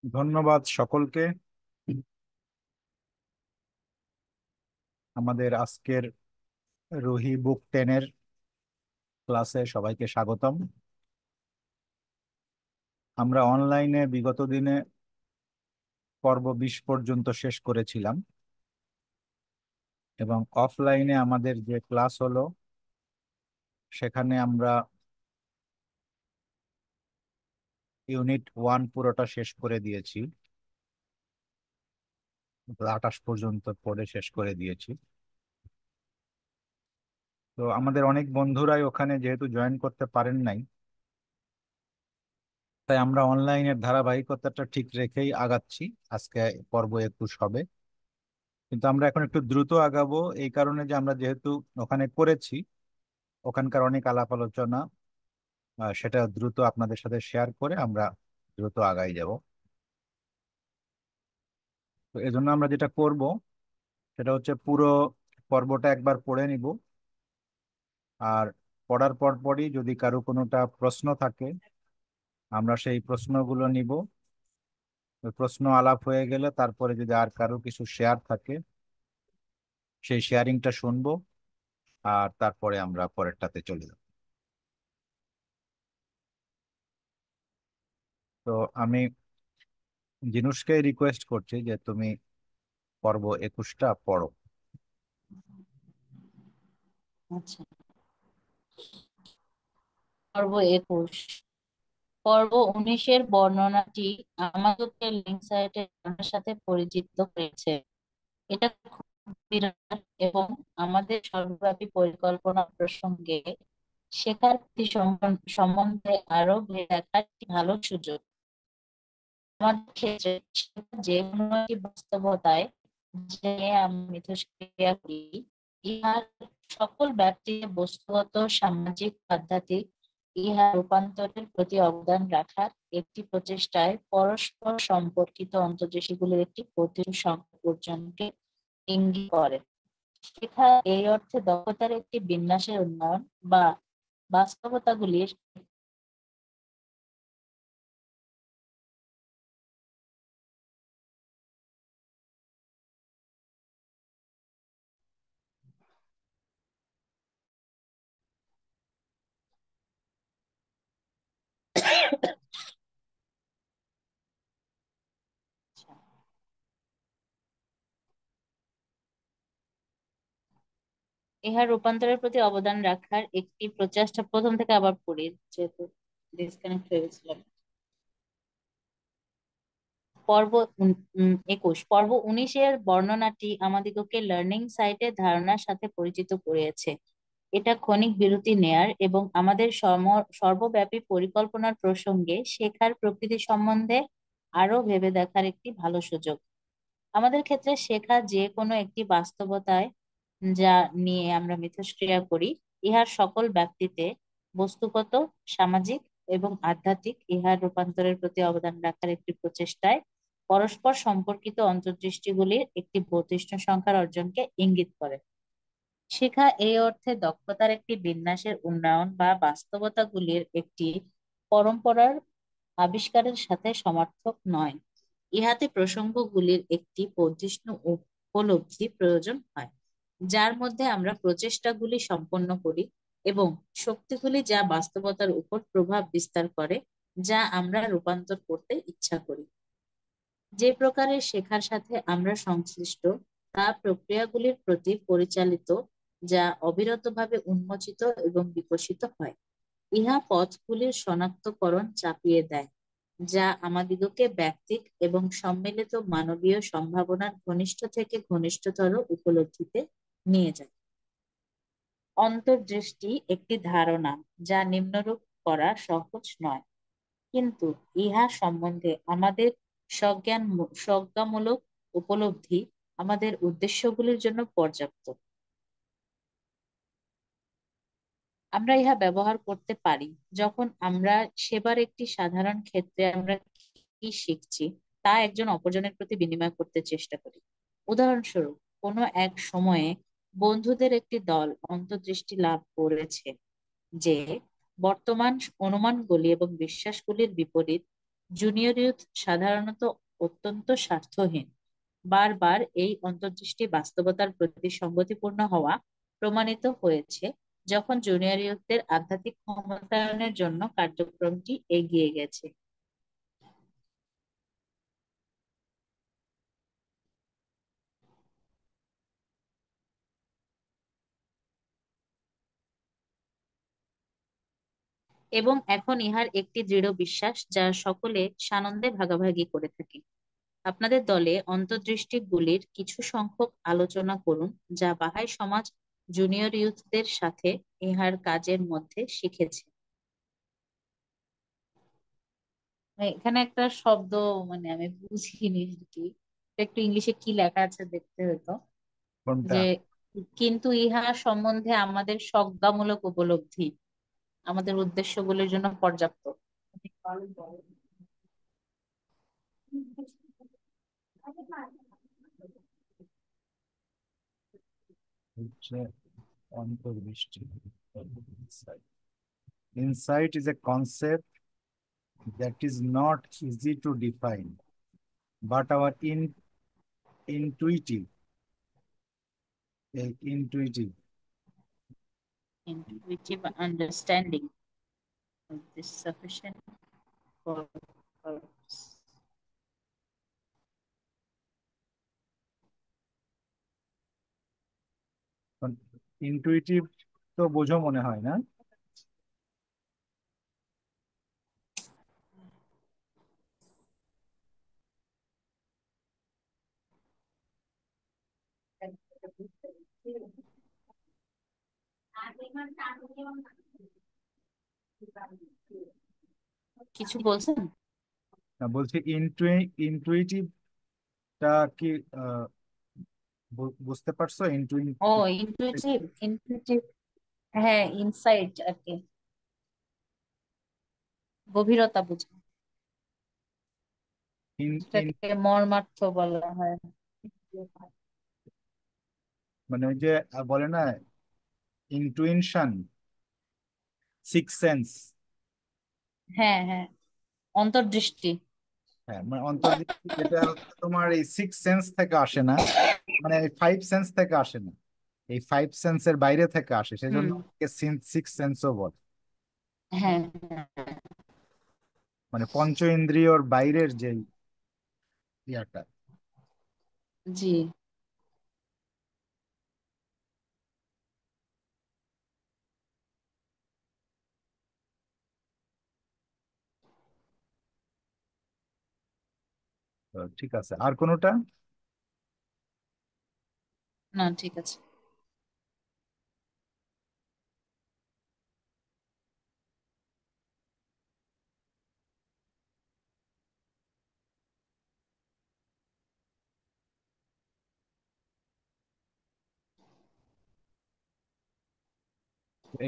ধন্যবাদ সকলকে। আমাদের আজকের রুহি বুক 10-এর ক্লাসে সবাইকে স্বাগতম। আমরা অনলাইনে বিগত দিনে পর্ব 20 পর্যন্ত শেষ করেছিলাম এবং অফলাইনে আমাদের যে ক্লাস হলো সেখানে আমরা ইউনিট 1 পুরোটা শেষ করে দিয়েছি। 28 পর্যন্ত পড়ে শেষ করে দিয়েছি। তো আমাদের অনেক বন্ধুরাই ওখানে যেহেতু জয়েন করতে পারেন নাই, তাই আমরা অনলাইনের ধারাবাহিকতাটা ঠিক রেখেই আগাচ্ছি। আজকে পর্ব 21 হবে, কিন্তু আমরা এখন একটু দ্রুত আগাবো এই কারণে যে আমরা যেহেতু ওখানে করেছি, ওখানকার অনেক আলাপ আলোচনা সেটা দ্রুত আপনাদের সাথে শেয়ার করে আমরা দ্রুত আগাই যাব। তো এজন্য আমরা যেটা করব সেটা হচ্ছে পুরো পর্বটা একবার পড়ে নিব, আর পড়ার পরপরই যদি কারো কোনোটা প্রশ্ন থাকে আমরা সেই প্রশ্নগুলো নিব। ওই প্রশ্ন আলাপ হয়ে গেলে তারপরে যদি আর কারো কিছু শেয়ার থাকে সেই শেয়ারিংটা শুনবো, আর তারপরে আমরা পরেরটাতে চলে যাব। তো আমি জিনুসকে রিকোয়েস্ট করছি যে তুমি পর্ব 21টা পড়ো। আচ্ছা। পর্ব 21। পর্ব 19-এর বর্ণনাটি আমাদেরকে লিঙ্ক সাইটের সাথে পরিচিত করেছে। এটা খুব বিরাট এবং আমাদের সর্বব্যাপী পরিকল্পনা প্রসঙ্গে শেখার সম্বন্ধে আরো দেখার একটি ভালো সুযোগ। আমাদের ক্ষেত্রে শেখা যে কোনো একটি বাস্তবতায় যে আমরা মিথস্ক্রিয়া করি, ইহার সকল ব্যক্তিকে বস্তুগত, সামাজিক, আধ্যাত্মিক ইহা রূপান্তরের প্রতি অবদান রাখার একটি প্রচেষ্টায় পরস্পর সম্পর্কিত অন্তর্দৃষ্টিগুলির একটি প্রতিটি সংযোজনকে ইঙ্গিত করে। শেখা এই অর্থে দক্ষতার একটি বিন্যাসের উন্নয়ন বা বাস্তবতাগুলির ইহার রূপান্তরের প্রতি অবদান রাখার একটি প্রচেষ্টা। প্রথম থেকে আবার পড়ি, যেহেতু ডিসকানেক্ট হয়ে গেছিলাম। পর্ব 19 বর্ণনাটি আমাদিগকে লার্নিং সাইটের ধারণার সাথে পরিচিত করিয়েছে। এটা ক্ষণিক বিরতি নেয়ার এবং আমাদের সর্বব্যাপী পরিকল্পনার প্রসঙ্গে শেখার প্রকৃতি সম্বন্ধে আরো ভেবে দেখার একটি ভালো সুযোগ। আমাদের ক্ষেত্রে শেখা যে কোনো একটি বাস্তবতায় যা নিয়ে আমরা মিথস্ক্রিয়া করি, ইহার সকল ব্যক্তিতে বস্তুগত, সামাজিক এবং আধ্যাত্মিক ইহার রূপান্তরের প্রতি অবদান রাখার একটি প্রচেষ্টায় পরস্পর সম্পর্কিত অন্তর্দৃষ্টিগুলির একটি বর্ধিষ্ণু সংখ্যার অর্জনকে ইঙ্গিত করে। শেখা এই অর্থে দক্ষতার একটি বিন্যাসের উন্নয়ন বা বাস্তবতাগুলির একটি পরম্পরার আবিষ্কারের সাথে সমার্থক নয়। ইহাতে প্রসঙ্গগুলির একটি বর্ধিষ্ণু উপলব্ধি প্রয়োজন হয়, যার মধ্যে আমরা প্রচেষ্টাগুলি সম্পন্ন করি এবং শক্তিগুলি যা বাস্তবতার উপর প্রভাব বিস্তার করে, যা আমরা রূপান্তর করতে ইচ্ছা করি। যে প্রকারের শেখার সাথে আমরা সংশ্লিষ্ট তা প্রক্রিয়াগুলির প্রতি পরিচালিত, যা অবিরতভাবে উন্মোচিত এবং বিকশিত হয়। ইহা পথগুলির শনাক্তকরণ চাপিয়ে দেয়, যা আমাদিগকে ব্যক্তিক এবং সম্মিলিত মানবীয় সম্ভাবনার ঘনিষ্ঠ থেকে ঘনিষ্ঠতর উপলব্ধিতে নিয়ে যায়। অন্তর্দৃষ্টি একটি ধারণা যা নিম্নরূপ করা সহজ নয়, কিন্তু ইহা সম্বন্ধে আমাদের স্বজ্ঞামূলক উপলব্ধি আমাদের উদ্দেশ্যগুলির জন্য পর্যাপ্ত। আমরা ইহা ব্যবহার করতে পারি যখন আমরা সেবার একটি সাধারণ ক্ষেত্রে আমরা কি শিখছি তা একজন অপরজনের প্রতি বিনিময় করতে চেষ্টা করি। উদাহরণস্বরূপ, কোনো এক সময়ে বন্ধুদের একটি দল অন্তর্দৃষ্টি লাভ করেছে যে বর্তমান অনুমানগুলি এবং বিশ্বাসগুলির বিপরীত জুনিয়র ইউথ সাধারণত অত্যন্ত স্বার্থহীন। বারবার এই অন্তর্দৃষ্টি বাস্তবতার প্রতি সঙ্গতিপূর্ণ হওয়া প্রমাণিত হয়েছে যখন জুনিয়র ইউথদের আধ্যাত্মিক ক্ষমতায়নের জন্য কার্যক্রমটি এগিয়ে গেছে। এবং এখন ইহার একটি দৃঢ় বিশ্বাস যা সকলে সানন্দে ভাগাভাগি করে থাকে। আপনাদের দলে অন্তর্দৃষ্টিগুলির কিছু সংখ্যক আলোচনা করুন যা বাহাই সমাজ জুনিয়র ইউথদের সাথে ইহার কাজের মধ্যে শিখেছে। এখানে একটা শব্দ মানে আমি বুঝিনি আর কি, একটু ইংলিশে কি লেখা আছে দেখতে হতো। কোনটা? যে কিন্তু ইহা সম্বন্ধে আমাদের স্বজ্ঞামূলক উপলব্ধি আমাদের উদ্দেশ্যগুলির জন্য পর্যাপ্ত। হচ্ছে অন্তর্দৃষ্টি। Insight is a concept that is not easy to define, but our intuitive, intuitive Intuitive understanding is this sufficient for purpose? Intuitive তো বোঝো মনে হয় না? কিছু বলছেন? না, বলছি ইনটুইটিভটা কি আহ, বুঝতে পারছো? ও, ইনটুইটিভ, ইনটুইটিভ, হ্যাঁ, ইনসাইট আর কি, গভীরতা বোঝা, যেটাকে মর্মার্থ বলা হয়। মানে ওই যে বলে না, ইনটুইশন, সিক্স সেন্স। হ্যাঁ, হ্যাঁ, অন্তর্দৃষ্টি। হ্যাঁ, মানে অন্তর্দৃষ্টি যেটা হচ্ছে তোমার এই সিক্স সেন্স থেকে আসে না, মানে এই ফাইভ সেন্স থেকে আসে না, এই ফাইভ সেন্সের বাইরে থেকে আসে, সেজন্য হুম। সিক্স সেন্সও বলে। হ্যাঁ, হ্যাঁ, মানে পঞ্চ ইন্দ্রিয়র বাইরের যে ইয়াটা। জি। তো ঠিক আছে, আর কোনোটা? না, ঠিক আছে।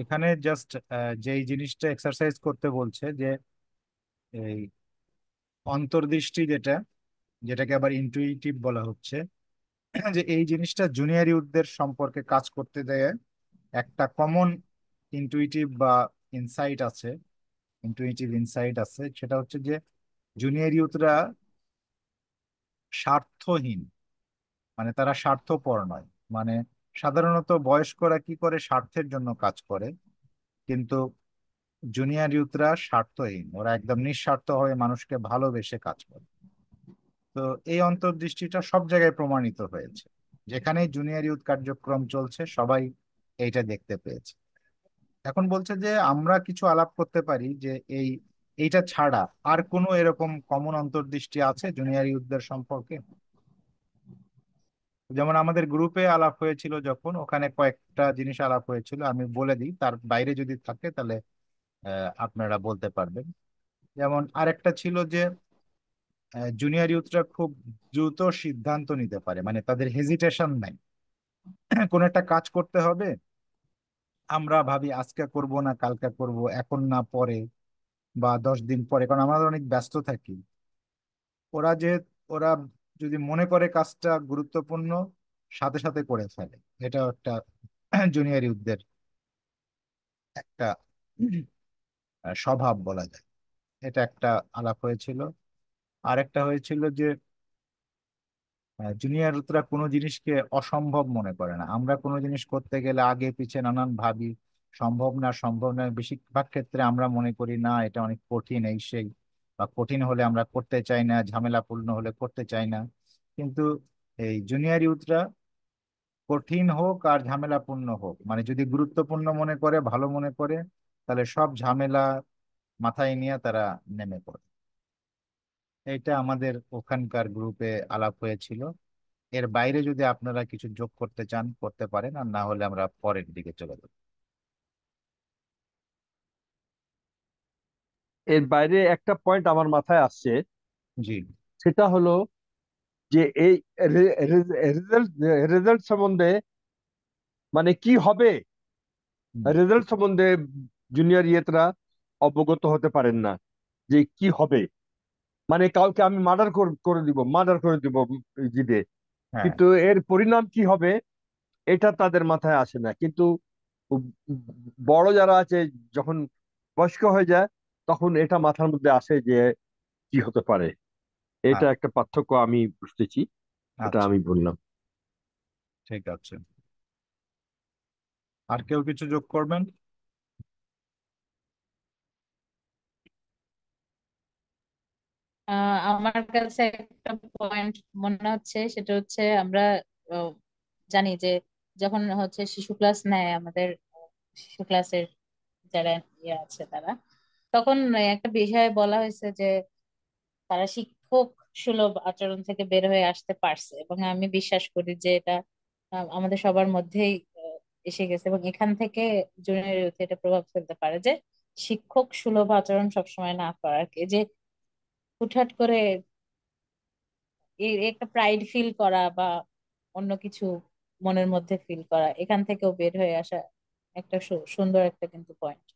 এখানে জাস্ট যেই জিনিসটা এক্সারসাইজ করতে বলছে যে এই অন্তর্দৃষ্টি যেটা, যেটাকে আবার ইনটুইটিভ বলা হচ্ছে, যে এই জিনিসটা জুনিয়র ইউথদের সম্পর্কে কাজ করতে দেয়। একটা কমন ইনটুইটিভ বা ইনসাইট আছে, ইনটুইটিভ ইনসাইট আছে, সেটা হচ্ছে যে জুনিয়র ইউথরা স্বার্থহীন, মানে তারা স্বার্থপর নয়। মানে সাধারণত বয়স্করা কি করে, স্বার্থের জন্য কাজ করে, কিন্তু জুনিয়র ইউথরা স্বার্থহীন, ওরা একদম নিঃস্বার্থভাবে মানুষকে ভালোবেসে কাজ করে। তো এই অন্তর্দৃষ্টিটা সব জায়গায় প্রমাণিত হয়েছে, যেখানেই জুনিয়র ইউথ কার্যক্রম চলছে সবাই এইটা দেখতে পেয়েছে। এখন বলছে যে আমরা কিছু আলাপ করতে পারি যে এইটা ছাড়া আর কোনো এরকম কমন অন্তর্দৃষ্টি আছে জুনিয়র ইউথদের সম্পর্কে। যেমন আমাদের গ্রুপে আলাপ হয়েছিল, যখন ওখানে কয়েকটা জিনিস আলাপ হয়েছিল, আমি বলে দিই, তার বাইরে যদি থাকে তাহলে আপনারা বলতে পারবেন। যেমন আরেকটা ছিল যে জুনিয়র ইউথরা খুব দ্রুত সিদ্ধান্ত নিতে পারে, মানে তাদের হেজিটেশন নাই। কোন একটা কাজ করতে হবে, আমরা ভাবি আজকে করব না কালকে করব, এখন না পরে, বা 10 দিন পরে, কারণ আমরা অনেক ব্যস্ত থাকি। ওরা যে ওরা যদি মনে করে কাজটা গুরুত্বপূর্ণ, সাথে সাথে করে ফেলে। এটা একটা জুনিয়র ইউথদের একটা স্বভাব বলা যায়। এটা একটা আলাপ হয়েছিল। আর একটা হয়েছিল যে জুনিয়ররা কোনো জিনিসকে অসম্ভব মনে করে না। আমরা কোনো জিনিস করতে গেলে আগে পিছে নানান ভাবি, সম্ভব না সম্ভব না, বেশিরভাগ ক্ষেত্রে আমরা মনে করি না এটা অনেক কঠিন এই সেই, বা কঠিন হলে আমরা করতে চাই না, ঝামেলাপূর্ণ হলে করতে চাই না। কিন্তু এই জুনিয়র ইউথরা কঠিন হোক আর ঝামেলাপূর্ণ হোক, মানে যদি গুরুত্বপূর্ণ মনে করে, ভালো মনে করে, তাহলে সব ঝামেলা মাথায় নিয়ে তারা নেমে পড়ে। এটা আমাদের ওখানকার গ্রুপে আলাপ হয়েছিল। এর বাইরে যদি আপনারা কিছু যোগ করতে চান করতে পারেন, আর না হলে আমরা পরের দিকে চলে যাব। এর বাইরে একটা পয়েন্ট আমার মাথায় আসছে, জি। সেটা হলো যে এই রেজাল্ট রেজাল্ট সম্বন্ধে, মানে কি হবে, হুম, রেজাল্ট সম্বন্ধে জুনিয়র ইয়েতরা অবগত হতে পারেন না যে কি হবে। মানে কাউকে আমি মার্ডার করে দিব জিদে, হ্যাঁ। কিন্তু এর পরিণাম কি হবে এটা তাদের মাথায় আসে না। কিন্তু বড় যারা আছে, যখন বয়স্ক হয়ে যায়, তখন এটা মাথার মধ্যে আসে যে কি হতে পারে। এটা আ- একটা পার্থক্য আমি বুঝতেছি, এটা আচ্ছা, আমি বললাম। ঠিক আছে। আর কেউ কিছু যোগ করবেন? আমার কাছে একটা পয়েন্ট মনে হচ্ছে, সেটা হচ্ছে আমরা আহ, জানি যে যখন হচ্ছে শিশু ক্লাস নেয় আমাদের, শিশু ক্লাসের যারা ইয়ে আছে তারা, তখন একটা বিষয়ে বলা হয়েছে যে তারা শিক্ষক সুলভ আচরণ থেকে বের হয়ে আসতে পারছে, এবং আমি বিশ্বাস করি যে এটা আমাদের সবার মধ্যেই এসে গেছে, এবং এখান থেকে জুনিয়র ইউথে এটা প্রভাব ফেলতে পারে যে শিক্ষক সুলভ আচরণ সবসময় না করার, কি যে হুটহাট করে এই একটা প্রাইড ফিল করা বা অন্য কিছু মনের মধ্যে ফিল করা, এখান থেকেও বের হয়ে আসা একটা সুন্দর একটা কিন্তু পয়েন্ট।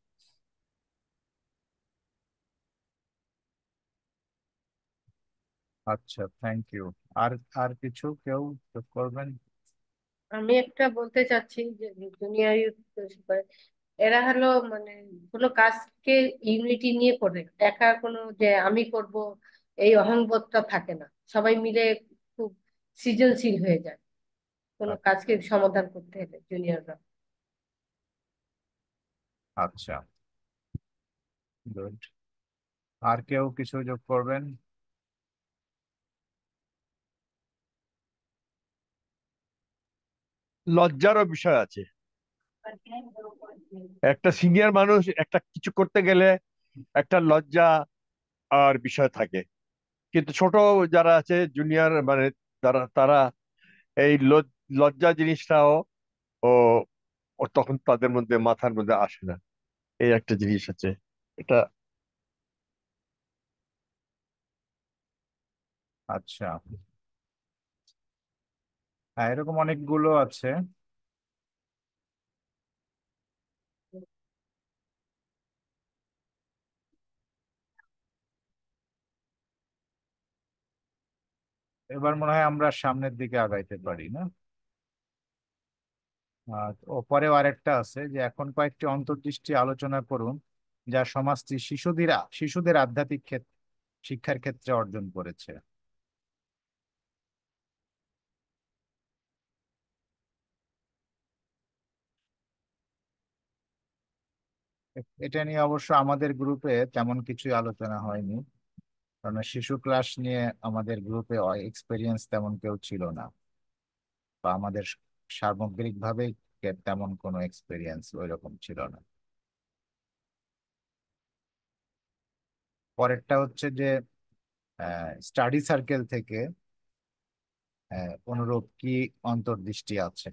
আচ্ছা, থ্যাংক ইউ। আর আর কিছু কেউ যোগ করবেন? আমি একটা বলতে চাচ্ছি যে জুনিয়র ইউথ, এরা হলো মানে কোনো কাজকে ইউনিটি নিয়ে করে, একা কোনো যে আমি করব এই অহংবোধটা থাকে না। সবাই মিলে খুব সৃজনশীল হয়ে যায় কোনো কাজকে সমাধান করতে হলে জুনিয়ররা। আচ্ছা, গুড। আর কেউ কিছু যোগ করবেন? লজ্জারও বিষয় আছে। একটা সিনিয়র মানুষ একটা কিছু করতে গেলে একটা লজ্জা আর বিষয় থাকে, কিন্তু ছোট যারা আছে জুনিয়র, মানে তারা তারা এই লজ্জা জিনিসটাও ও ও তখন তাদের মধ্যে মাথার মধ্যে আসে না। এই একটা জিনিস আছে এটা। আচ্ছা, হ্যাঁ, এরকম অনেকগুলো আছে। এবার মনে হয় আমরা সামনের দিকে আগাইতে পারি, না? ও পরেও আরেকটা আছে যে এখন কয়েকটি অন্তর্দৃষ্টি আলোচনা করুন যা সমাজটি শিশুদের আধ্যাত্মিক শিক্ষার ক্ষেত্রে অর্জন করেছে। এটা নিয়ে অবশ্য আমাদের গ্রুপে তেমন কিছুই আলোচনা হয়নি, কারণ শিশু ক্লাস নিয়ে আমাদের গ্রুপে এক্সপিরিয়েন্স তেমন কেউ ছিল না, বা আমাদের সামগ্রিকভাবে তেমন কোনো এক্সপিরিয়েন্স ওইরকম ছিল না। পরেরটা হচ্ছে যে স্টাডি সার্কেল থেকে অনুরূপ কি অন্তর্দৃষ্টি আছে।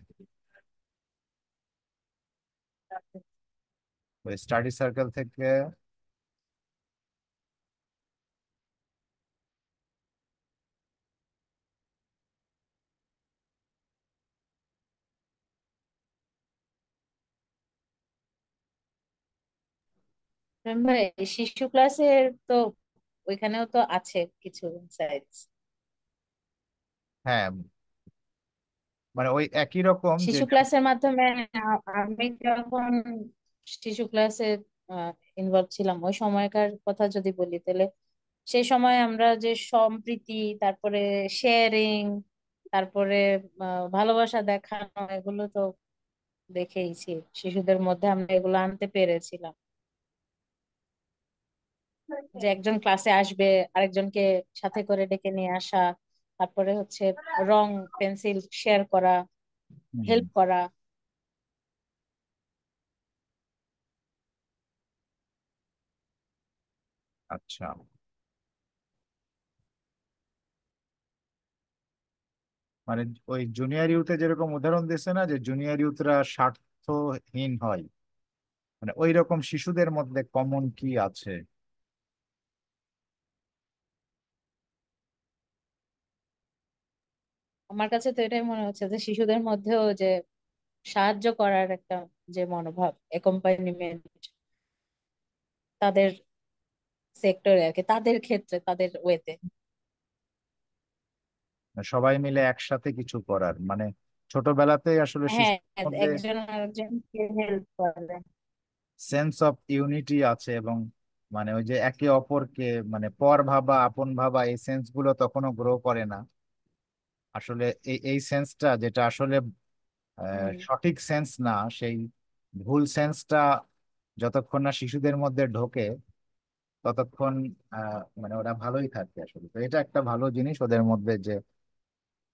ওই স্টাডি সার্কেল থেকে ভাই, শিশু ক্লাসের তো ওইখানেও তো আছে কিছু ইনসাইটস। হ্যাঁ, মানে ওই একই রকম যে শিশু ক্লাসের মাধ্যমে আমি যখন শিশু ক্লাসে ইনভলভ ছিলাম ওই সময়কার কথা যদি বলি, তাহলে সেই সময় আমরা যে সম্প্রীতি, তারপরে শেয়ারিং, তারপরে ভালোবাসা দেখানো, এগুলো তো দেখেইছি। শিশুদের মধ্যে আমরা এগুলো আনতে পেরেছিলাম, যে একজন ক্লাসে আসবে, আরেকজনকে সাথে করে ডেকে নিয়ে আসা, তারপরে হচ্ছে রং পেন্সিল শেয়ার করা, হুম। হেল্প করা। আচ্ছা, মানে ওই জুনিয়র ইউথে যেরকম উদাহরণ দিচ্ছে না, যে জুনিয়র ইউথরা স্বার্থহীন হয়, মানে ওই রকম শিশুদের মধ্যে কমন কি আছে? আমার কাছে তো এটাই মনে হচ্ছে যে শিশুদের মধ্যেও যে সাহায্য করার একটা যে মনোভাব, অ্যাকম্পানিমেন্ট, তাদের সেক্টরে আর কি, তাদের ক্ষেত্রে, তাদের ওয়েতে। সবাই মিলে একসাথে কিছু করার, মানে ছোটবেলাতেই আসলে হ্যাঁ, শিশুর মধ্যে একজন আরেকজনকে হেল্প করে। সেন্স অফ ইউনিটি আছে, এবং মানে ওই যে একে অপরকে মানে পর ভাবা আপন ভাবা, এই সেন্স গুলো তখনও গ্রো করে না আসলে। এই এই সেন্সটা যেটা আসলে হুম। সঠিক সেন্স না, সেই ভুল সেন্সটা যতক্ষণ না শিশুদের মধ্যে ঢোকে ততক্ষণ মানে ওরা ভালোই থাকে আসলে। তো এটা একটা ভালো জিনিস ওদের মধ্যে, যে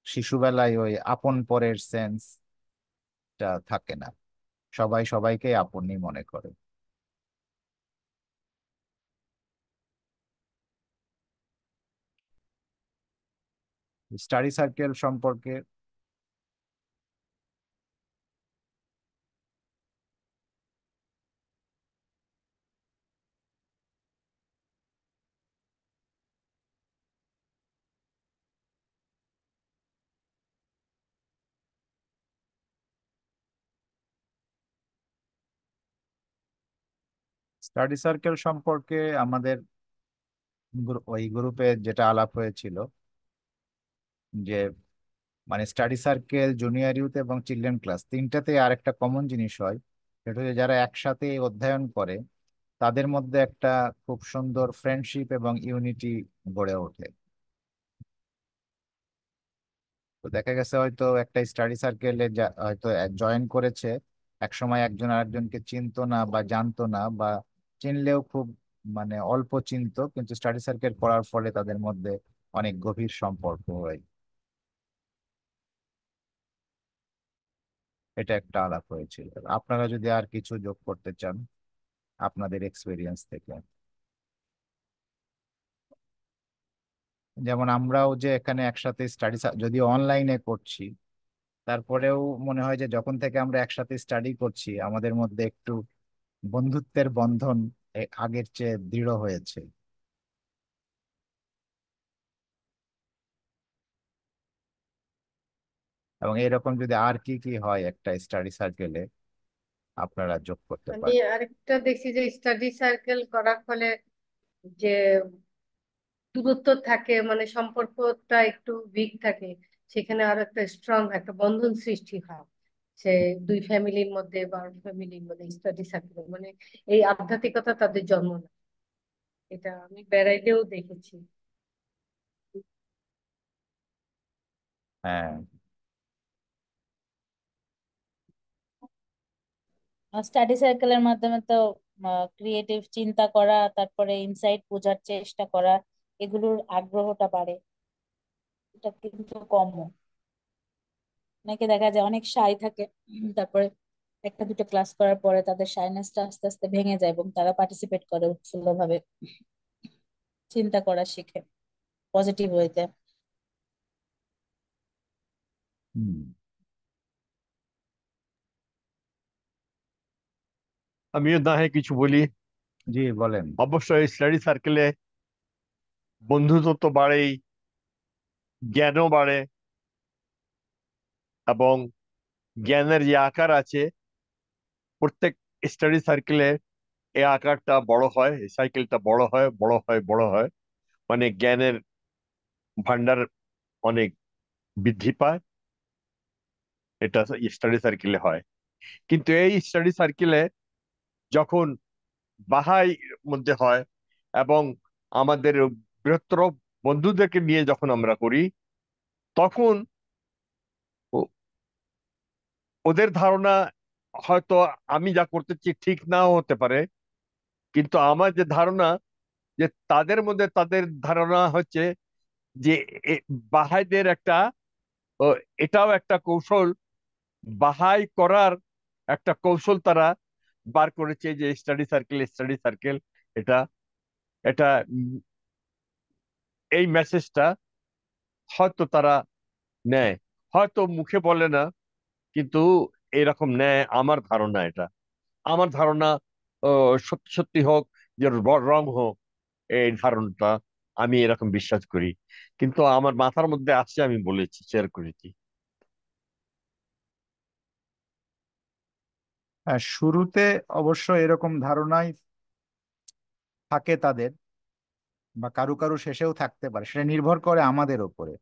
শিশুবেলায় ওই আপন পরের সেন্সটা থাকে না, সবাই সবাইকে আপনই মনে করে। স্টাডি সার্কেল সম্পর্কে, স্টাডি সার্কেল সম্পর্কে আমাদের ওই গ্রুপে যেটা আলাপ হয়েছিল, যে মানে স্টাডি সার্কেল, জুনিয়র ইউথ এবং চিলড্রেন ক্লাস তিনটাতে আর একটা কমন জিনিস হয়, সেটা হচ্ছে যারা একসাথে অধ্যয়ন করে তাদের মধ্যে একটা খুব সুন্দর ফ্রেন্ডশিপ এবং ইউনিটি গড়ে ওঠে। তো দেখা গেছে হয়তো একটা স্টাডি সার্কেলে হয়তো জয়েন করেছে, এক সময় একজন আরেকজনকে চিনতো না বা জানতো না, বা চিনলেও খুব মানে অল্প চিনতো, কিন্তু স্টাডি সার্কেল করার ফলে তাদের মধ্যে অনেক গভীর সম্পর্ক হয়। এটা একটা আলাপ হয়েছিল। আপনারা যদি আর কিছু যোগ করতে চান আপনাদের এক্সপিরিয়েন্স থেকে। যেমন আমরাও যে এখানে একসাথে স্টাডি, যদি অনলাইনে করছি, তারপরেও মনে হয় যে যখন থেকে আমরা একসাথে স্টাডি করছি আমাদের মধ্যে একটু বন্ধুত্বের বন্ধন আগের চেয়ে দৃঢ় হয়েছে। এবং এরকম যদি আর কি কি হয় একটা স্টাডি সার্কেলে আপনারা যোগ করতে আমি পারেন। আরেকটা দেখছি যে স্টাডি সার্কেল করার ফলে যে দূরত্ব থাকে, মানে সম্পর্কটা একটু উইক থাকে, সেখানে আরো একটা স্ট্রং একটা বন্ধন সৃষ্টি হয় সে দুই ফ্যামিলির মধ্যে বা ফ্যামিলির মধ্যে স্টাডি সার্কেল, মানে এই আধ্যাত্মিকতা তাদের জন্ম নেয়। এটা আমি বেড়াইলেও দেখেছি। হ্যাঁ। স্টাডি সার্কেলের মাধ্যমে তো ক্রিয়েটিভ চিন্তা করা, তারপরে ইনসাইট বোঝার চেষ্টা করা, এগুলোর আগ্রহটা বাড়ে। এটা কিন্তু কম। অনেকে দেখা যায় অনেক শাই থাকে, তারপরে একটা দুটো ক্লাস করার পরে তাদের শাইনেসটা আস্তে আস্তে ভেঙে যায় এবং তারা পার্টিসিপেট করে উৎফুল্ল ভাবে, চিন্তা করা শিখে পজিটিভ ওয়েতে। হুম। আমিও না হয় কিছু বলি। জি বলেন। অবশ্যই স্টাডি সার্কেলে বন্ধুত্ব তো বাড়েই, জ্ঞানও বাড়ে, এবং জ্ঞানের যে আকার আছে প্রত্যেক স্টাডি সার্কেলে এই আকারটা বড় হয়, এই সাইকেলটা বড় হয়, বড় হয়, বড় হয়, মানে জ্ঞানের ভান্ডার অনেক বৃদ্ধি পায়। এটা স্টাডি সার্কেলে হয়। কিন্তু এই স্টাডি সার্কেলে যখন বাহাই মধ্যে হয়, এবং আমাদের বৃহত্তর বন্ধুদেরকে নিয়ে যখন আমরা করি, তখন ও- ওদের ধারণা হয়তো আমি যা করতেছি ঠিক নাও হতে পারে, কিন্তু আমার যে ধারণা, যে তাদের মধ্যে তাদের ধারণা হচ্ছে যে বাহাইদের একটা ও, এটাও একটা কৌশল, বাহাই করার একটা কৌশল তারা বার করেছে, যে স্টাডি সার্কেল। এটা এটা এই মেসেজটা হয়তো তারা নেয়, হয়তো মুখে বলে না, কিন্তু এরকম নেয়। আমার ধারণা এটা, আমার ধারণা সত্যি সত্যি হোক, যে রং হোক, এই ধারণাটা আমি এরকম বিশ্বাস করি। কিন্তু আমার মাথার মধ্যে আসছে, আমি বলেছি, শেয়ার করেছি। হ্যাঁ, শুরুতে অবশ্য এরকম ধারণাই থাকে তাদের, বা কারু কারু শেষেও থাকতে পারে, সেটা নির্ভর করে আমাদের ওপরে।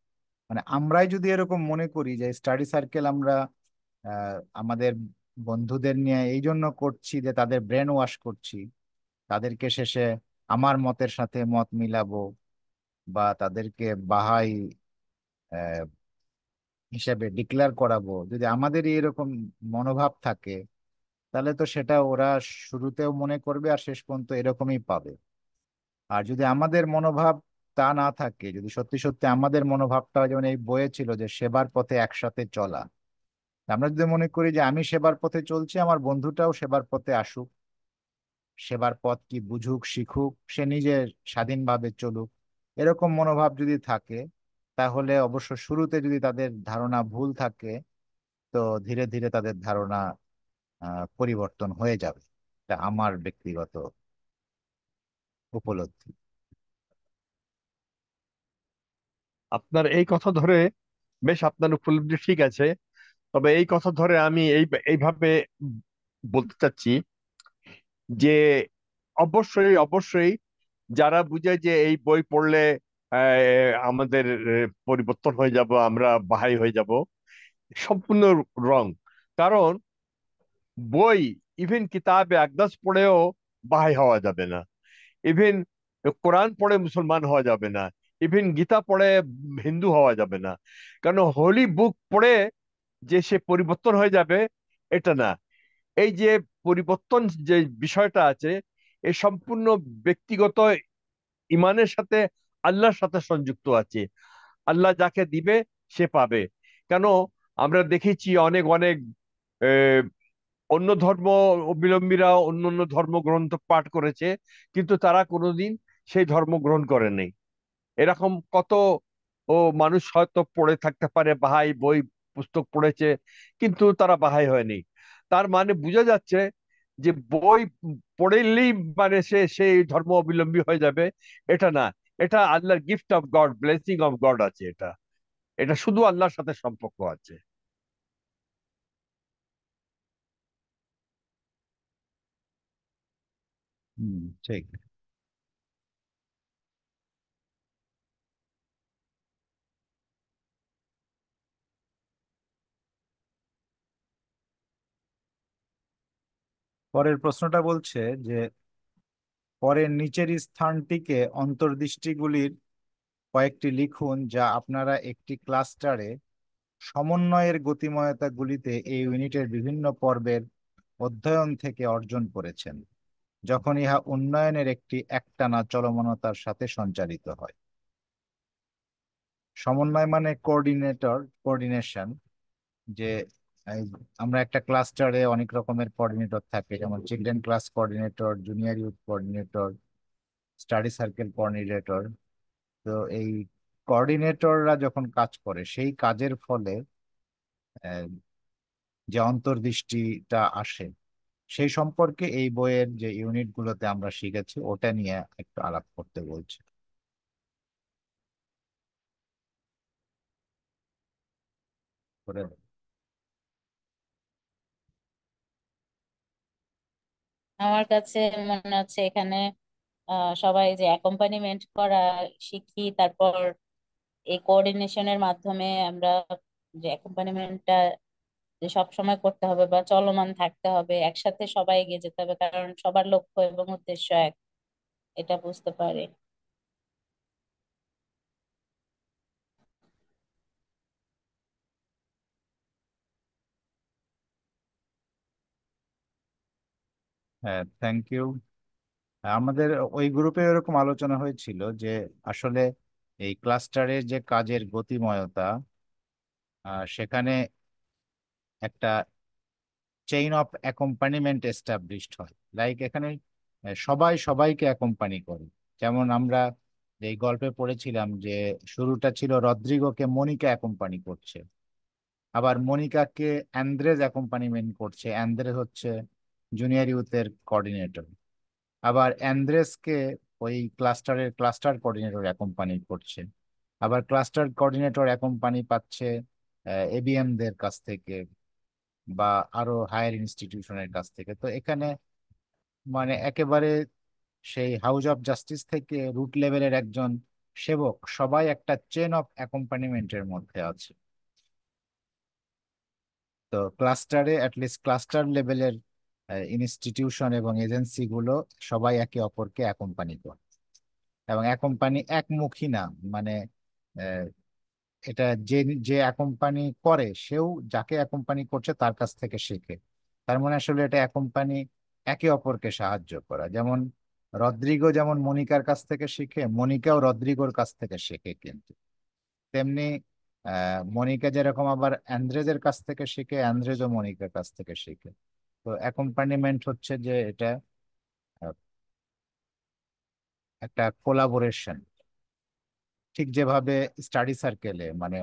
মানে আমরাই যদি এরকম মনে করি যে স্টাডি সার্কেল আমরা আমাদের বন্ধুদের নিয়ে এই জন্য করছি যে তাদের ব্রেন ওয়াশ করছি, তাদেরকে শেষে আমার মতের সাথে মত মিলাবো, বা তাদেরকে বাহাই আহ, হিসেবে ডিক্লেয়ার করাবো, যদি আমাদের এরকম মনোভাব থাকে, তাহলে তো সেটা ওরা শুরুতেও মনে করবে আর শেষ পর্যন্ত এরকমই পাবে। আর যদি আমাদের মনোভাব তা না থাকে, যদি সত্যি সত্যি আমাদের মনোভাবটা যেমন এই বইয়ে ছিল যে সেবার পথে একসাথে চলা, আমরা যদি মনে করি যে আমি সেবার পথে চলছি, আমার বন্ধুটাও সেবার পথে আসুক, সেবার পথ কি বুঝুক শিখুক, সে নিজে স্বাধীনভাবে চলুক, এরকম মনোভাব যদি থাকে, তাহলে অবশ্য শুরুতে যদি তাদের ধারণা ভুল থাকে, তো ধীরে ধীরে তাদের ধারণা পরিবর্তন হয়ে যাবে। এটা আমার ব্যক্তিগত উপলব্ধি। আপনার এই কথা ধরে, বেশ, আপনার উপলব্ধি ঠিক আছে, তবে এই কথা ধরে আমি এইভাবে বলতে চাচ্ছি যে অবশ্যই অবশ্যই যারা বুঝে যে এই বই পড়লে আমাদের পরিবর্তন হয়ে যাব, আমরা বাহাই হয়ে যাব, সম্পূর্ণ রং। কারণ বই, ইভেন কিতাবে আকদাস পড়েও বাহাই হওয়া যাবে না, ইভেন কোরআন পড়ে মুসলমান হওয়া যাবে না, ইভেন গীতা পড়ে হিন্দু হওয়া যাবে না। কারণ হোলি বুক পড়ে যে সে পরিবর্তন হয়ে যাবে, এটা না। এই যে পরিবর্তন যে বিষয়টা আছে, এ সম্পূর্ণ ব্যক্তিগত ইমানের সাথে, আল্লাহর সাথে সংযুক্ত আছে। আল্লাহ যাকে দিবে সে পাবে। কেন, আমরা দেখেছি অনেক অনেক আহ, অন্য ধর্ম অবলম্বীরা অন্য অন্য ধর্মগ্রন্থ পাঠ করেছে, কিন্তু তারা কোনোদিন সেই ধর্ম গ্রহণ করে নাই। এরকম কত মানুষ হয়তো পড়ে থাকতে পারে, বাহাই বই পুস্তক পড়েছে, কিন্তু তারা বাহাই হয়নি। তার মানে বোঝা যাচ্ছে যে বই পড়লেই মানে সে সেই ধর্ম অবলম্বী হয়ে যাবে, এটা না। এটা আল্লাহর gift of god, blessing of god আছে। এটা এটা শুধু আল্লাহর সাথে সম্পর্ক আছে। হুম, ঠিক। পরের প্রশ্নটা বলছে যে পরের নিচের স্থানটিকে অন্তর্দৃষ্টিগুলির কয়েকটি লিখুন যা আপনারা একটি ক্লাস্টারে সমন্বয়ের গতিময়তাগুলিতে এই ইউনিটের বিভিন্ন পর্বের অধ্যয়ন থেকে অর্জন করেছেন, যখন ইহা উন্নয়নের একটি একটানা চলমানতার সাথে সঞ্চালিত হয়। সমন্বয় মানে কোঅর্ডিনেশন। যে এই আমরা একটা ক্লাস্টারে অনেক রকমের কোঅর্ডিনেটর থাকে, যেমন children class coordinator, junior youth coordinator, study circle coordinator. তো এই কোঅর্ডিনেটররা যখন কাজ করে, সেই কাজের ফলে আহ, যে অন্তর্দৃষ্টিটা আসে, সেই সম্পর্কে এই বইয়ের যে ইউনিটগুলোতে আমরা শিখেছি ওটা নিয়ে একটু আলাপ করতে বলছি। করে দাও। আমার কাছে মনে হচ্ছে এখানে সবাই যে অ্যাকম্পানিমেন্ট করা শিখি, তারপর এই কোঅর্ডিনেশনের মাধ্যমে আমরা যে অ্যাকম্পানিমেন্টটা যে সবসময় করতে হবে বা চলমান থাকতে হবে, একসাথে সবাই এগিয়ে যেতে হবে, কারণ সবার লক্ষ্য এবং উদ্দেশ্য এক, এটা বুঝতে পারি। হ্যাঁ, থ্যাংক ইউ। আমাদের ওই গ্রুপে এরকম আলোচনা হয়েছিল যে আসলে এই ক্লাস্টারের যে কাজের গতিময়তা, সেখানে একটা চেইন অফ অ্যাকম্পানিমেন্ট এস্টাবলিশড হয়। লাইক এখানে সবাই সবাইকে অ্যাকম্পানি করে। যেমন আমরা এই গল্পে পড়েছিলাম যে শুরুটা ছিল রদ্রিগোকে মনিকা অ্যাকম্পানি করছে, আবার মনিকাকে অ্যান্দ্রেজ অ্যাকম্পানিমেন্ট করছে। অ্যান্দ্রেজ হচ্ছে জুনিয়র ইউথের কোঅর্ডিনেটর। আবার অ্যান্দ্রেসকে ওই ক্লাস্টার কোঅর্ডিনেটর অ্যাকম্পানি করছে। আবার ক্লাস্টার কোঅর্ডিনেটর অ্যাকম্পানি পাচ্ছে এবিএম দের কাছ থেকে বা আরো হায়ার ইনস্টিটিউশনের কাছ থেকে। তো এখানে মানে একেবারে সেই হাউস অফ জাস্টিস থেকে রুট লেভেলের একজন সেবক, সবাই একটা চেন অফ অ্যাকম্পানিমেন্টের মধ্যে আছে। তো ক্লাস্টারে অ্যাটলিস্ট ক্লাস্টার লেভেলের ইনস্টিটিউশন এবং এজেন্সি গুলো সবাই একে অপরকে অ্যাকম্পানি করে, এবং অ্যাকম্পানি একমুখী না। মানে আহ, এটা যে যে অ্যাকম্পানি করে সেও যাকে অ্যাকম্পানি করছে তার কাছ থেকে শেখে। তার মানে আসলে এটা অ্যাকম্পানি একে অপরকে সাহায্য করা। যেমন রদ্রিগো যেমন মনিকার কাছ থেকে শিখে, মনিকাও রদ্রিগোর কাছ থেকে শেখে, কিন্তু তেমনি মনিকা যেরকম আবার অ্যান্দ্রেজের কাছ থেকে শিখে, অ্যান্দ্রেজও মনিকার কাছ থেকে শিখে। তো অ্যাকম্পানিমেন্ট হচ্ছে যে এটা আহ, একটা কোলাবোরেশন। ঠিক যেভাবে স্টাডি সার্কেলে মানে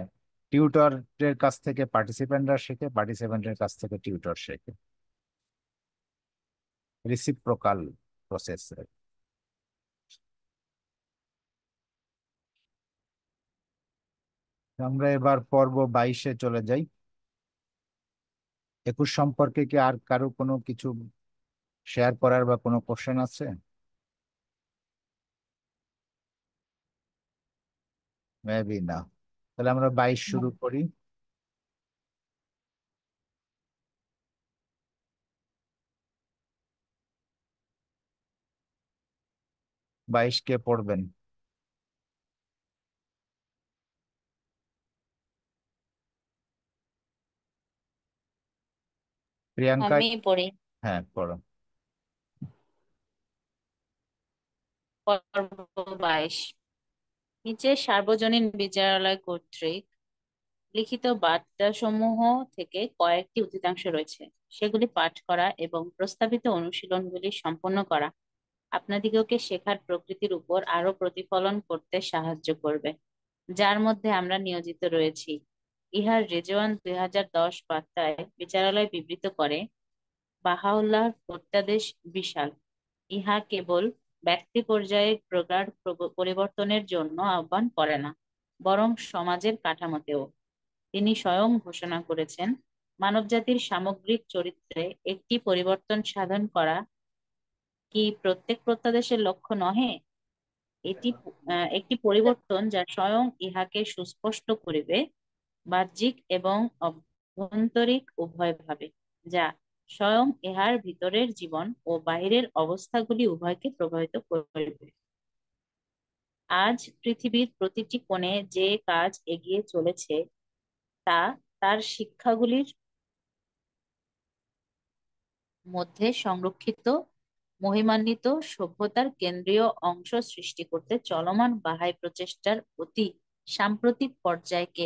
টিউটরের কাছ থেকে পার্টিসিপেন্টরা শেখে, পার্টিসিপেন্টের কাছ থেকে টিউটর শেখে, রিসিপ্রোকাল প্রসেস। আমরা এবার পর্ব 22-এ চলে যাই। 21 সম্পর্কে কি আর কারো কোনো কিছু শেয়ার করার বা কোনো কোশ্চেন আছে? মেবি না। তাহলে আমরা 22 শুরু করি। 22 কে পড়বেন? প্রিয়াঙ্কা? আমি পড়ি। হ্যাঁ, পড়ো। পর্ব 22। নিচে সার্বজনীন বিচারালয় কর্তৃক লিখিত বার্তাসমূহ থেকে কয়েকটি উদ্ধৃতাংশ রয়েছে। সেগুলি পাঠ করা এবং প্রস্তাবিত অনুশীলনগুলি সম্পন্ন করা আপনাদিগকে শেখার প্রকৃতির উপর আরো প্রতিফলন করতে সাহায্য করবে, যার মধ্যে আমরা নিয়োজিত রয়েছি। ইহার রেজওয়ান 2010 বার্তায় বিচারালয় বিবৃত করে, বাহাউল্লাহর প্রত্যাদেশ বিশাল। ইহা কেবল ব্যক্তি পর্যায়ে প্রগাঢ় পরিবর্তনের জন্য আহ্বান করে না, বরং সমাজের কাঠামোতেও। তিনি স্বয়ং ঘোষণা করেছেন, মানবজাতির সামগ্রিক চরিত্রে একটি পরিবর্তন সাধন করা কি প্রত্যেক প্রত্যাদেশের লক্ষ্য নহে? এটি একটি পরিবর্তন যা স্বয়ং ইহাকে সুস্পষ্ট করিবে, বাহ্যিক এবং অভ্যন্তরিক উভয়ভাবে, যা স্বয়ং ইহার ভিতরের জীবন ও বাহিরের অবস্থাগুলি উভয়কে প্রভাবিত করিবে। আজ পৃথিবীর প্রতিটি কোণে যে কাজ এগিয়ে চলেছে তা তার শিক্ষাগুলির মধ্যে সংরক্ষিত মহিমান্বিত সভ্যতার কেন্দ্রীয় অংশ সৃষ্টি করতে চলমান বাহাই প্রচেষ্টার অতি সাম্প্রতিক পর্যায়কে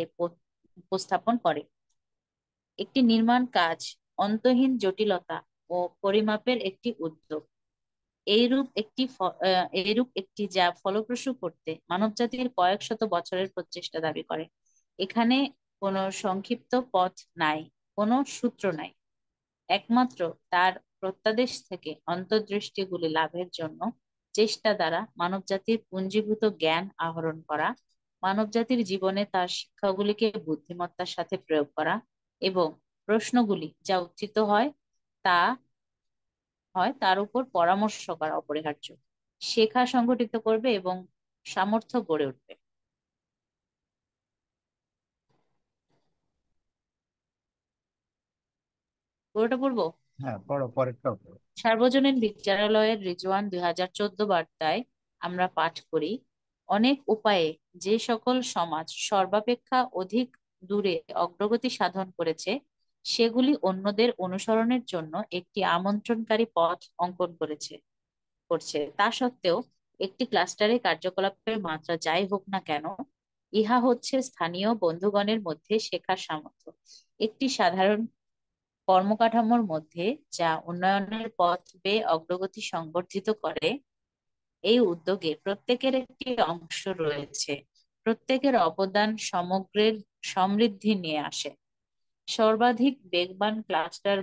উপস্থাপন করে। একটি নির্মাণ কাজ অন্তহীন জটিলতা ও পরিমাপের একটি উদ্যোগ। এইরূপ একটি যা ফলপ্রসূ করতে মানবজাতির কয়েক শত বছরের প্রচেষ্টা দাবি করে। এখানে কোনো সংক্ষিপ্ত পথ নাই, কোনো সূত্র নাই। একমাত্র তার প্রত্যাদেশ থেকে অন্তর্দৃষ্টিগুলি লাভের জন্য চেষ্টা দ্বারা মানবজাতির পুঞ্জীভূত জ্ঞান আহরণ করা, মানবজাতির জীবনে তার শিক্ষাগুলিকে বুদ্ধিমত্তার সাথে প্রয়োগ করা এবং প্রশ্নগুলি যা উত্থিত তা হয় তার উপর পরামর্শ করা অপরিহার্য। শেখা সংগঠিত করবে এবং সামর্থ্য গড়ে উঠবে। পুরোটা পড়বো। হ্যাঁ, পড়ো, পরেরটাও পড়ো। সার্বজনীন বিচারালয়ের রিজওয়ান 2014 বার্তায় আমরা পাঠ করি, অনেক উপায়ে যে সকল সমাজ সর্বাপেক্ষা অধিক দূরে অগ্রগতি সাধন করেছে সেগুলি অন্যদের অনুসরণের জন্য একটি আমন্ত্রণকারী পথ অঙ্কন করছে। তা সত্ত্বেও একটি ক্লাস্টারে কার্যকলাপের মাত্রা যাই হোক না কেন, ইহা হচ্ছে স্থানীয় বন্ধুগণের মধ্যে শেখার সামর্থ্য, একটি সাধারণ কর্মকাঠামোর মধ্যে যা উন্নয়নের পথ বেয়ে অগ্রগতি সংবর্ধিত করে। এই উদ্যোগে প্রত্যেকের একটি অংশ রয়েছে, প্রত্যেকের অবদান সমগ্রের সমৃদ্ধি নিয়ে আসে। সর্বাধিক বেগবান ক্লাস্টার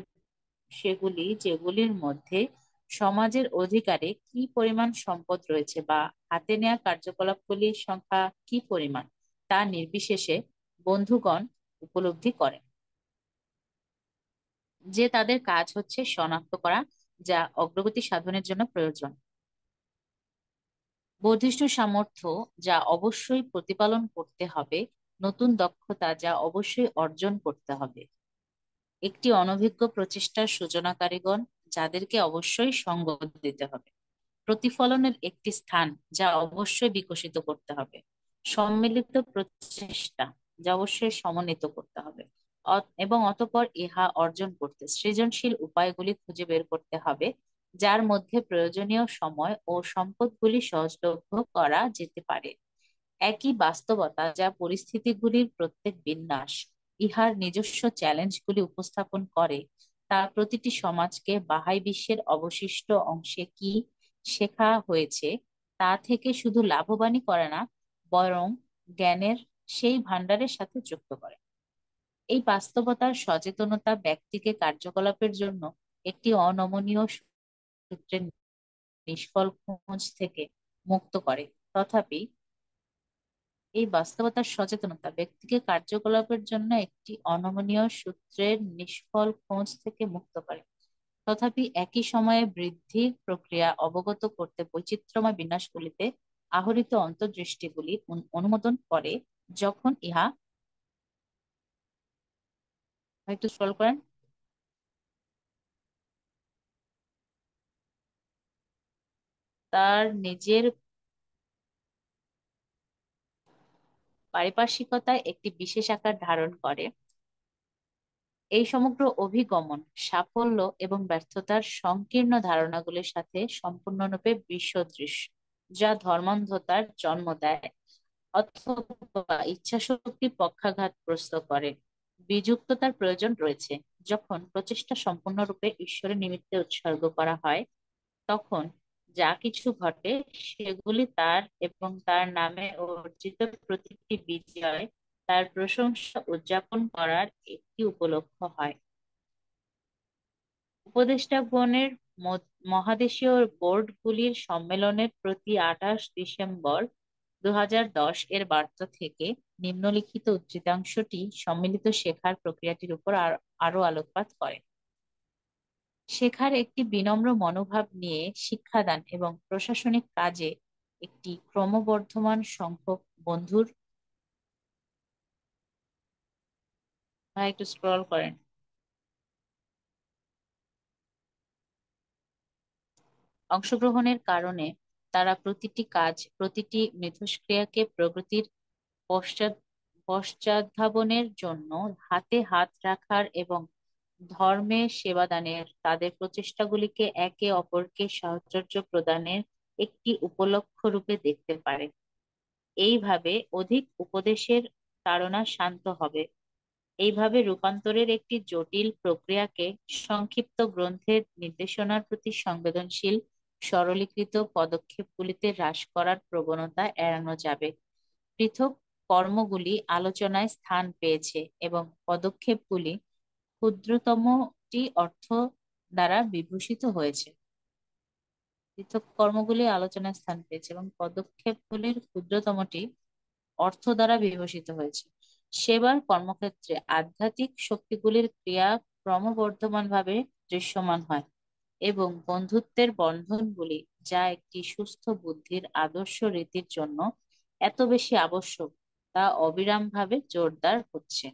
সেগুলি যেগুলির মধ্যে সমাজের অধিকারে কি পরিমাণ সম্পদ রয়েছে বা হাতে নেওয়া কার্যকলাপগুলির সংখ্যা কি পরিমাণ তা নির্বিশেষে বন্ধুগণ উপলব্ধি করেন যে তাদের কাজ হচ্ছে শনাক্ত করা যা অগ্রগতি সাধনের জন্য প্রয়োজন, বর্ধিষ্ণু সামর্থ্য যা অবশ্যই প্রতিপালন করতে হবে, নতুন দক্ষতা যা অবশ্যই অর্জন করতে হবে, একটি অনভিজ্ঞ প্রচেষ্টার সূচনাকারীগণ যাদেরকে অবশ্যই সঙ্গ দিতে হবে, প্রতিফলনের একটি স্থান যা অবশ্যই বিকশিত করতে হবে, সম্মিলিত প্রচেষ্টা যা অবশ্যই সমন্বিত করতে হবে, এবং অতঃপর ইহা অর্জন করতে সৃজনশীল উপায়গুলি খুঁজে বের করতে হবে যার মধ্যে প্রয়োজনীয় সময় ও সম্পদগুলি সহজলভ্য করা যেতে পারে। একই বাস্তবতা যা পরিস্থিতিগুলির প্রত্যেক বিন্যাস ইহার নিজস্ব চ্যালেঞ্জগুলি উপস্থাপন করে, তা প্রতিটি সমাজকে বাহাই বিশ্বের অবশিষ্ট অংশে কি শেখা হয়েছে তা থেকে শুধু লাভবানই করে না, বরং জ্ঞানের সেই ভান্ডারের সাথে যুক্ত করে। এই বাস্তবতার সচেতনতা ব্যক্তিকে কার্যকলাপের জন্য একটি অনমনীয় সূত্রের নিষ্ফল খোঁজ থেকে মুক্ত করে। তথাপি এই বাস্তবতার সচেতনতা ব্যক্তিকে কার্যকলাপের জন্য একটি অনমনীয় সূত্রের নিষ্ফল খোঁজ থেকে মুক্ত করে। তথাপি একই সময়ে বৃদ্ধির প্রক্রিয়া অবগত করতে বৈচিত্র্যময় বিন্যাসগুলিতে আহরিত অন্তর্দৃষ্টিগুলি অনুমোদন করে, যখন ইহা একটু স্ক্রল করেন, তার নিজের পারিপার্শ্বিকতায় একটি বিশেষ আকার ধারণ করে। এই সমগ্র অভিগমন সাফল্য এবং ব্যর্থতার সংকীর্ণ ধারণাগুলির সাথে সম্পূর্ণরূপে বিসদৃশ, যা ধর্মান্ধতার জন্ম দেয় অথবা ইচ্ছাশক্তি পক্ষাঘাতগ্রস্ত করে। বিযুক্ততার প্রয়োজন রয়েছে। যখন প্রচেষ্টা সম্পূর্ণরূপে ঈশ্বরের নিমিত্তে উৎসর্গ করা হয়, তখন যা কিছু ঘটে সেগুলি তার এবং তার নামে অর্জিত প্রতিটি বিজয় তার প্রশংসা উদযাপন করার একটি উপলক্ষ হয়। উপদেষ্টাগণের মহাদেশীয় বোর্ডগুলির সম্মেলনের প্রতি 28 ডিসেম্বর 2010 এর বার্তা থেকে নিম্নলিখিত উদ্ধৃতাংশটি সম্মিলিত শেখার প্রক্রিয়াটির উপর আরো আলোকপাত করে। শেখার একটি বিনম্র মনোভাব নিয়ে শিক্ষাদান এবং প্রশাসনিক কাজে একটি ক্রমবর্ধমান সংখ্যক বন্ধুর, একটু স্ক্রল করেন, অংশগ্রহণের কারণে তারা প্রতিটি কাজ, প্রতিটি মিথস্ক্রিয়াকে প্রগতির পশ্চাৎ পশ্চাদ্ধাবনের জন্য হাতে হাত রাখার এবং ধর্মে সেবাদানের তাদের প্রচেষ্টাগুলিকে একে অপরকে সাহচর্য প্রদানের একটি উপলক্ষ রূপে দেখতে পারে। এইভাবে অধিক উপদেশের তাড়না শান্ত হবে। এইভাবে রূপান্তরের একটি জটিল প্রক্রিয়াকে সংক্ষিপ্ত গ্রন্থের নির্দেশনার প্রতি সংবেদনশীল সরলীকৃত পদক্ষেপগুলিতে হ্রাস করার প্রবণতা এড়ানো যাবে। পৃথক কর্মগুলি আলোচনায় স্থান পেয়েছে এবং পদক্ষেপগুলি ক্ষুদ্রতমটি অর্থ দ্বারা বিভূষিত হয়েছে। পৃথক কর্মগুলি আলোচনায় স্থান পেয়েছে এবং পদক্ষেপগুলির ক্ষুদ্রতমটি অর্থ দ্বারা বিভূষিত হয়েছে। সেবার কর্মক্ষেত্রে আধ্যাত্মিক শক্তিগুলির ক্রিয়া ক্রমবর্ধমানভাবে দৃশ্যমান হয় এবং বন্ধুত্বের বন্ধনগুলি, যা একটি সুস্থ বুদ্ধির আদর্শ রীতির জন্য এত বেশি আবশ্যক, তা অবিরামভাবে জোরদার হচ্ছে।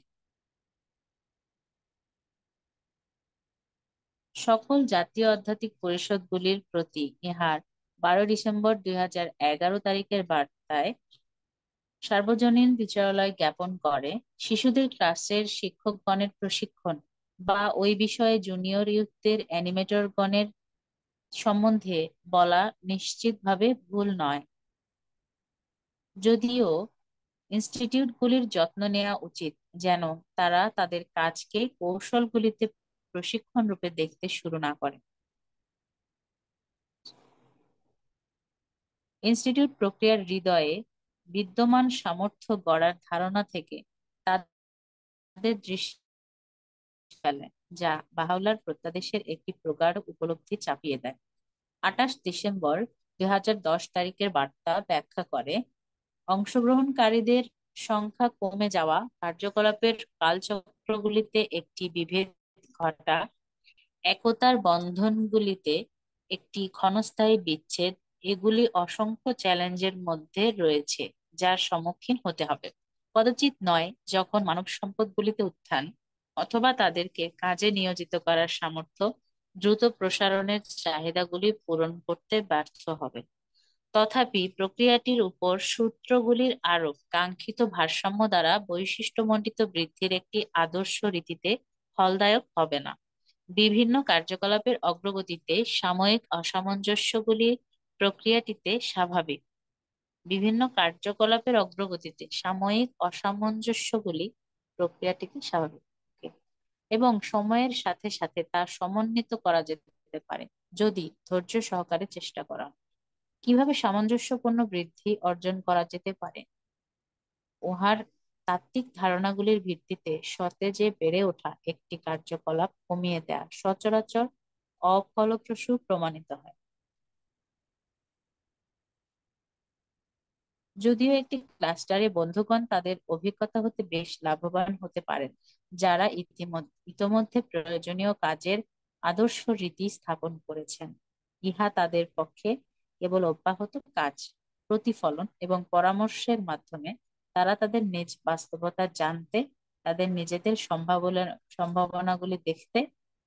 সকল জাতীয় আধ্যাত্মিক পরিষদগুলির প্রতি ইহার 12 ডিসেম্বর 2011 তারিখের বার্তায় সার্বজনীন বিচারালয় জ্ঞাপন করে, শিশুদের ক্লাসের শিক্ষকগণের প্রশিক্ষণ বা ওই বিষয়ে জুনিয়র ইয়ুথদের অ্যানিমেটরগণের সম্বন্ধে বলা নিশ্চিতভাবে ভুল নয়। যদিও ইনস্টিটিউটগুলির যত্ন নেওয়া উচিত যেন তারা তাদের কাজকে কৌশলগুলিতে প্রশিক্ষণ রূপে দেখতে শুরু না করে। ইনস্টিটিউট প্রক্রিয়ার হৃদয়ে বিদ্যমান সামর্থ্য গড়ার ধারণা থেকে তাদের দৃষ্টি ফেলে, যা বাহাওয়ালার প্রত্যাদেশের একটি প্রগাঢ় উপলব্ধি চাপিয়ে দেয়। 28 ডিসেম্বর 2010 তারিখের বার্তা ব্যাখ্যা করে, অংশগ্রহণকারীদের সংখ্যা কমে যাওয়া, কার্যকলাপের কালচক্রগুলিতে একটি বিভেদ ঘটা, একতার বন্ধনগুলিতে একটি ক্ষণস্থায়ী বিচ্ছেদ, এগুলি অসংখ্য চ্যালেঞ্জের মধ্যে রয়েছে যার সম্মুখীন হতে হবে। কদাচিৎ নয় যখন মানব সম্পদগুলিতে উত্থান অথবা তাদেরকে কাজে নিয়োজিত করার সামর্থ্য দ্রুত প্রসারণের চাহিদাগুলি পূরণ করতে ব্যর্থ হবে। তথাপি প্রক্রিয়াটির উপর সূত্রগুলির আরোপ কাঙ্ক্ষিত ভারসাম্য দ্বারা বৈশিষ্ট্যমণ্ডিত বৃদ্ধির একটি আদর্শ রীতিতে ফলদায়ক হবে না। বিভিন্ন কার্যকলাপের অগ্রগতিতে সাময়িক অসামঞ্জস্যগুলি প্রক্রিয়াটিতে স্বাভাবিক। বিভিন্ন কার্যকলাপের অগ্রগতিতে সাময়িক অসামঞ্জস্যগুলি প্রক্রিয়াটিতে স্বাভাবিক এবং সময়ের সাথে সাথে তা সমন্বিত করা যেতে পারে যদি ধৈর্য সহকারে চেষ্টা করা হয়। কিভাবে সামঞ্জস্যপূর্ণ বৃদ্ধি অর্জন করা যেতে পারে? উহার তাত্ত্বিক ধারণাগুলির ভিত্তিতে সতেজে বেড়ে ওঠা একটি কার্যকলাপ কমিয়ে দেয়া সচরাচর অফলপ্রসূ প্রমাণিত হয়। যদিও একটি ক্লাস্টারে বন্ধুগণ তাদের অভিজ্ঞতা হতে বেশ লাভবান হতে পারেন, যারা ইতোমধ্যে প্রয়োজনীয় কাজের আদর্শ রীতি স্থাপন করেছেন, ইহা তাদের পক্ষে কেবল অব্যাহত কাজ, প্রতিফলন এবং পরামর্শের মাধ্যমে তারা তাদের নিজ বাস্তবতা জানতে, তাদের নিজেদের সম্ভাবনাগুলি দেখতে,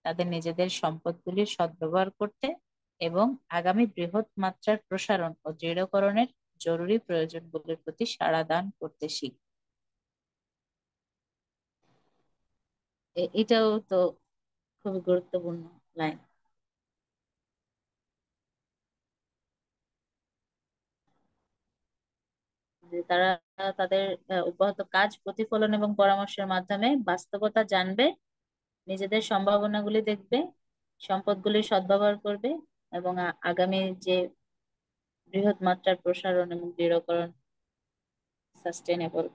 তাদের নিজেদের সম্পদগুলির সদ্ব্যবহার করতে এবং আগামী বৃহৎ মাত্রার প্রসারণ ও দৃঢ়করণের জরুরি প্রয়োজনগুলির প্রতি সাড়া দান করতে শিখবে। এটাও তো খুবই গুরুত্বপূর্ণ লাইন। যে তারা তাদের অব্যাহত কাজ, প্রতিফলন এবং পরামর্শের মাধ্যমে বাস্তবতা জানবে, নিজেদের সম্ভাবনাগুলি দেখবে, সম্পদগুলির সদ্ব্যবহার করবে এবং আগামী যে বৃহৎ মাত্রার প্রসারণ এবং দৃঢ়করণ, সাস্টেনেবল,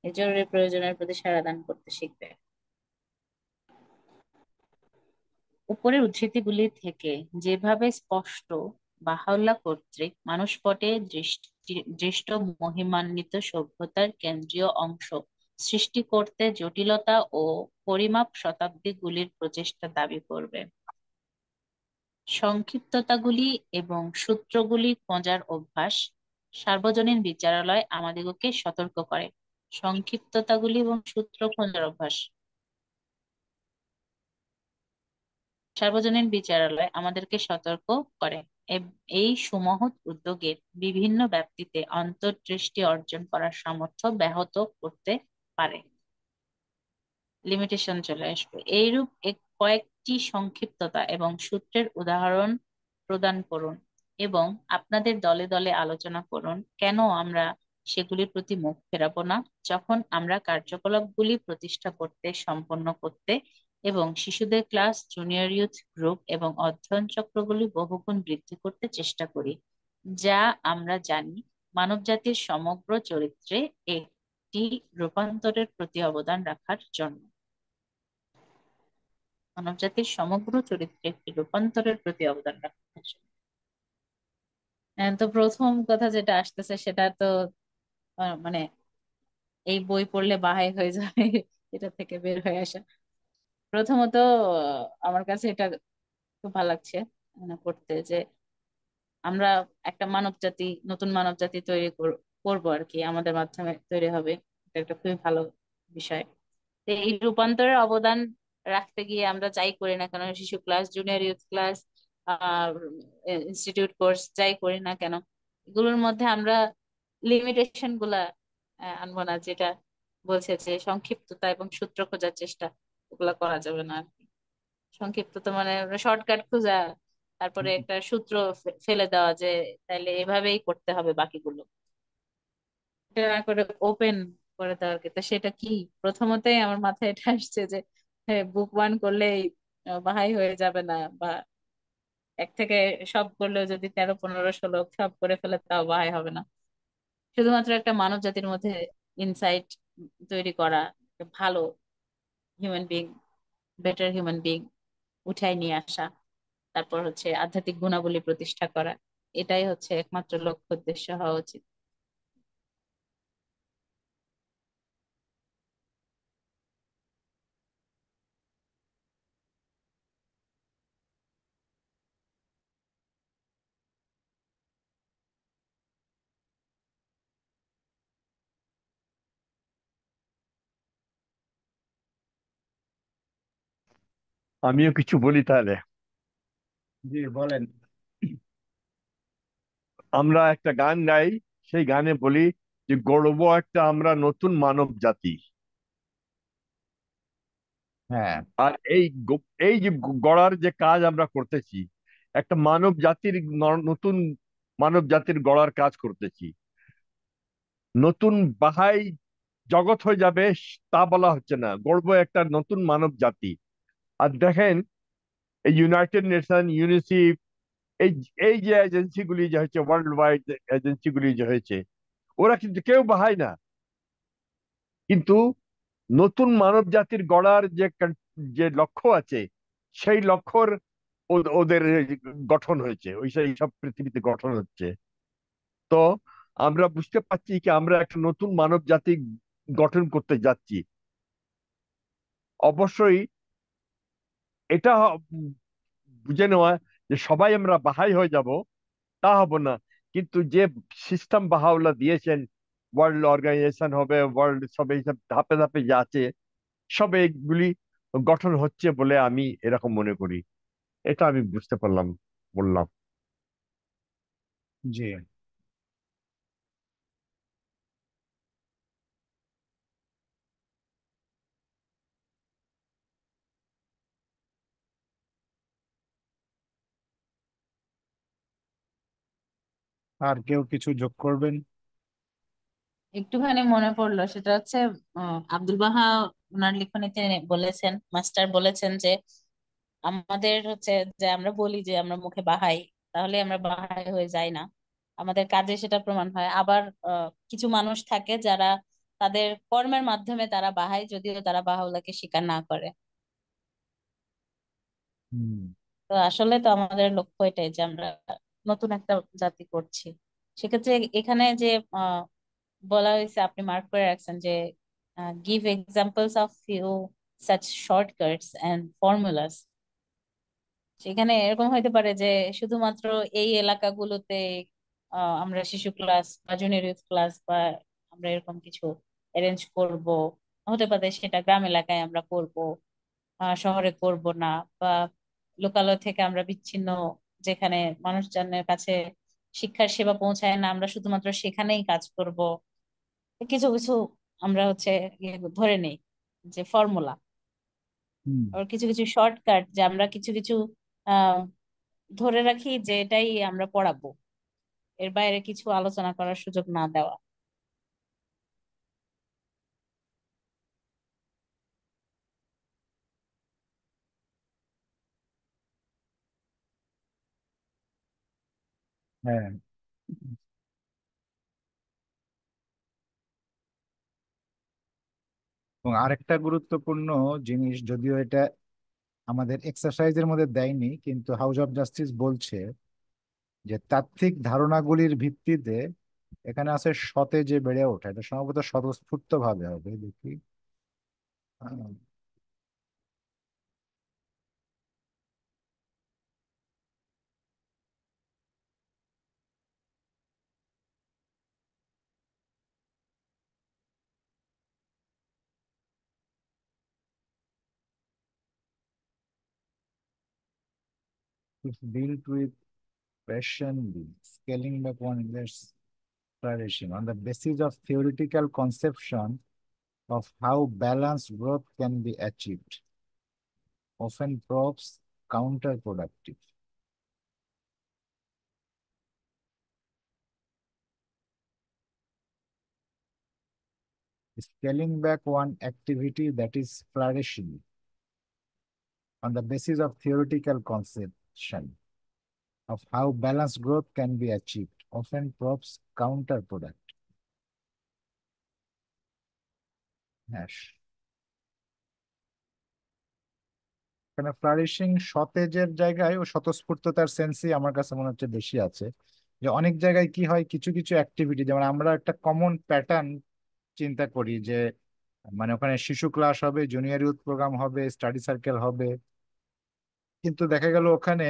এই জরুরি প্রয়োজনের প্রতি সাড়া দান করতে শিখবে। উপরের উদ্ধৃতিগুলি থেকে যেভাবে স্পষ্ট, বাহাওয়াল্লাহ কর্তৃক মানসপটে দৃষ্ট মহিমান্বিত সভ্যতার কেন্দ্রীয় অংশ সৃষ্টি করতে জটিলতা ও পরিমাপ শতাব্দীগুলির প্রচেষ্টা দাবি করবে। সংক্ষিপ্ততাগুলি এবং সূত্রগুলি খোঁজার অভ্যাস সার্বজনীন বিচারালয় আমাদিগকে সতর্ক করে। সংক্ষিপ্ততাগুলি এবং সূত্র খোঁজার অভ্যাস সার্বজনীন বিচারালয় আমাদেরকে সতর্ক করে এই সুমহৎ উদ্যোগের বিভিন্ন ব্যাপ্তিতে অন্তর্দৃষ্টি অর্জন করার সামর্থ্য ব্যাহত করতে পারে। লিমিটেশন চলে আসবে। এইরূপ কয়েকটি সংক্ষিপ্ততা এবং সূত্রের উদাহরণ প্রদান করুন এবং আপনাদের দলে দলে আলোচনা করুন কেন আমরা সেগুলির প্রতি মুখ ফেরাবো না যখন আমরা কার্যকলাপগুলি প্রতিষ্ঠা করতে, সম্পন্ন করতে এবং শিশুদের ক্লাস, জুনিয়র ইউথ গ্রুপ এবং অধ্যয়ন চক্রগুলি বহুগুণ বৃদ্ধি করতে চেষ্টা করি, যা আমরা জানি মানবজাতির সমগ্র চরিত্রে একটি রূপান্তরের প্রতি অবদান রাখার জন্য। মানবজাতির সমগ্র চরিত্রে একটি রূপান্তরের প্রতি অবদান রাখার জন্য। তো প্রথম কথা যেটা আসতেছে সেটা তো মানে এই বই পড়লে বাহাই হয়ে যাবে এটা থেকে বের হয়ে আসা। প্রথমত আমার কাছে এটা খুব ভালো লাগছে মানে পড়তে, যে আমরা একটা মানব জাতি, নতুন মানব জাতি তৈরি করবো আর কি, আমাদের মাধ্যমে তৈরি হবে। এটা একটা খুবই ভালো বিষয়। তো এই রূপান্তরের অবদান রাখতে গিয়ে আমরা যাই করি না কেন, শিশু class, junior youth class, institute course যাই করি না কেন, এগুলোর মধ্যে আমরা লিমিটেশন গুলা আনবো না, যেটা বলছে যে সংক্ষিপ্ততা এবং সূত্র খোঁজার চেষ্টা, ওগুলা করা যাবে না আর কি। সংক্ষিপ্ততা মানে শর্টকাট খোঁজা, তারপরে একটা সূত্র ফেলে দেওয়া যে তাইলে এভাবেই করতে হবে বাকিগুলো, এটা না করে ওপেন করে দেওয়ার কি। তো সেটা কি, প্রথমতই আমার মাথায় এটা আসছে যে বুক ওয়ান করলেই বাহাই হয়ে যাবে না, বা এক থেকে সব করলেও যদি 13, 15, 16 সব করে ফেলে তাও বাহাই হবে না। শুধুমাত্র একটা মানব জাতির মধ্যে ইনসাইট তৈরি করা, একটা ভালো human being, better human being উঠাই নিয়ে আসা, তারপর হচ্ছে আধ্যাত্মিক গুণাবলী প্রতিষ্ঠা করা, এটাই হচ্ছে একমাত্র লক্ষ্য উদ্দেশ্য হওয়া উচিত। আমিও কিছু বলি তাহলে। জি বলেন। আমরা একটা গান গাই, সেই গানে বলি যে গড়ব একটা আমরা নতুন মানব জাতি। হ্যাঁ। আর এই যে গড়ার যে কাজ আমরা করতেছি, একটা মানব জাতির নতুন মানব জাতির গড়ার কাজ করতেছি। নতুন বাহাই জগৎ হয়ে যাবে তা বলা হচ্ছে না, গড়বো একটা নতুন মানব জাতি। আর দেখেন, এই ইউনাইটেড নেশন, ইউনিসেফ, এই এই যে এজেন্সিগুলি যে হচ্ছে, ওয়ার্ল্ড ওয়াইড এজেন্সিগুলি যে হয়েছে, ওরা কিন্তু কেউ বাহাই না। কিন্তু নতুন মানব জাতির গড়ার যে যে লক্ষ্য আছে, সেই লক্ষ্যর ওদের গঠন হয়েছে, ওই সেই সব পৃথিবীতে গঠন হচ্ছে। তো আমরা বুঝতে পারছি কি আমরা একটা নতুন মানব জাতি গঠন করতে যাচ্ছি। অবশ্যই এটা বুঝে নেওয়া যে সবাই আমরা বাহাই হয়ে যাব তা হব না, কিন্তু যে সিস্টেম বাহাউল্লাহ দিয়েছেন, ওয়ার্ল্ড অর্গানাইজেশন হবে, ওয়ার্ল্ড সব এইসব ধাপে ধাপে যা আছে, সব এগুলি গঠন হচ্ছে বলে আমি এরকম মনে করি। এটা আমি বুঝতে পারলাম, বললাম। জি। আর কেউ কিছু যোগ করবেন? একটুখানি মনে পড়লো, সেটা হচ্ছে আব্দুল বাহা ওনার লিখনীতে বলেছেন, মাস্টার বলেছেন যে আমাদের হচ্ছে যে আমরা বলি যে আমরা মুখে বাহাই, তাহলে আমরা বাহাই হয়ে যাই না, আমাদের কাজে সেটা প্রমাণ হয়। আবার কিছু মানুষ থাকে যারা তাদের কর্মের মাধ্যমে তারা বাহাই, যদিও তারা বাহাউল্লাহকে স্বীকার না করে। হুম। তো আসলে তো আমাদের লক্ষ্য এটাই যে আমরা নতুন একটা জাতি করছি। সেক্ষেত্রে এখানে যে আহ, বলা হয়েছে, আপনি মার্ক করে রাখছেন যে give examples of few such shortcuts and formulas. সেখানে এরকম হইতে পারে যে শুধুমাত্র এই এলাকাগুলোতে আমরা শিশু ক্লাস বা জুনিয়র ইউথ ক্লাস বা আমরা এরকম কিছু অ্যারেঞ্জ করব, হতে পারে সেটা গ্রাম এলাকায় আমরা করব, শহরে করব না, বা লোকালয় থেকে আমরা বিচ্ছিন্ন, যেখানে মানুষজনের কাছে শিক্ষার সেবা পৌঁছায় না, আমরা শুধুমাত্র সেখানেই কাজ করব। কিছু কিছু আমরা হচ্ছে ধরে নেই যে ফর্মুলা, হুম। আর কিছু কিছু শর্টকাট যে আমরা কিছু কিছু আহ ধরে রাখি যে এটাই আমরা পড়াবো, এর বাইরে কিছু আলোচনা করার সুযোগ না দেওয়া। হ্যাঁ। এবং আরেকটা গুরুত্বপূর্ণ জিনিস, যদিও এটা আমাদের এক্সারসাইজের মধ্যে দেয়নি, কিন্তু হাউস অফ জাস্টিস বলছে যে তাত্ত্বিক ধারণাগুলির ভিত্তিতে এখানে আছে সতে যে বেড়ে ওঠে, এটা সম্ভবত স্বতঃস্ফূর্ত ভাবে হবে দেখি। আহ, if built with passion, scaling back one less flourishing on the basis of theoretical conception of how balanced growth can be achieved, often proves counterproductive. Scaling back one activity that is flourishing on the basis of theoretical conception of how balanced growth can be achieved often proves counterproductive. হ্যাঁ, এখানে flourishing সতেজের জায়গায় ও স্বতঃস্ফূর্ততার সেন্সই আমার কাছে মনে হচ্ছে বেশি আছে। যে অনেক জায়গায় কি হয়, কিছু কিছু অ্যাক্টিভিটি যেমন আমরা একটা কমন প্যাটার্ন চিন্তা করি যে মানে ওখানে শিশু ক্লাস হবে, জুনিয়র ইউথ প্রোগ্রাম হবে, স্টাডি সার্কেল হবে, কিন্তু দেখা গেল ওখানে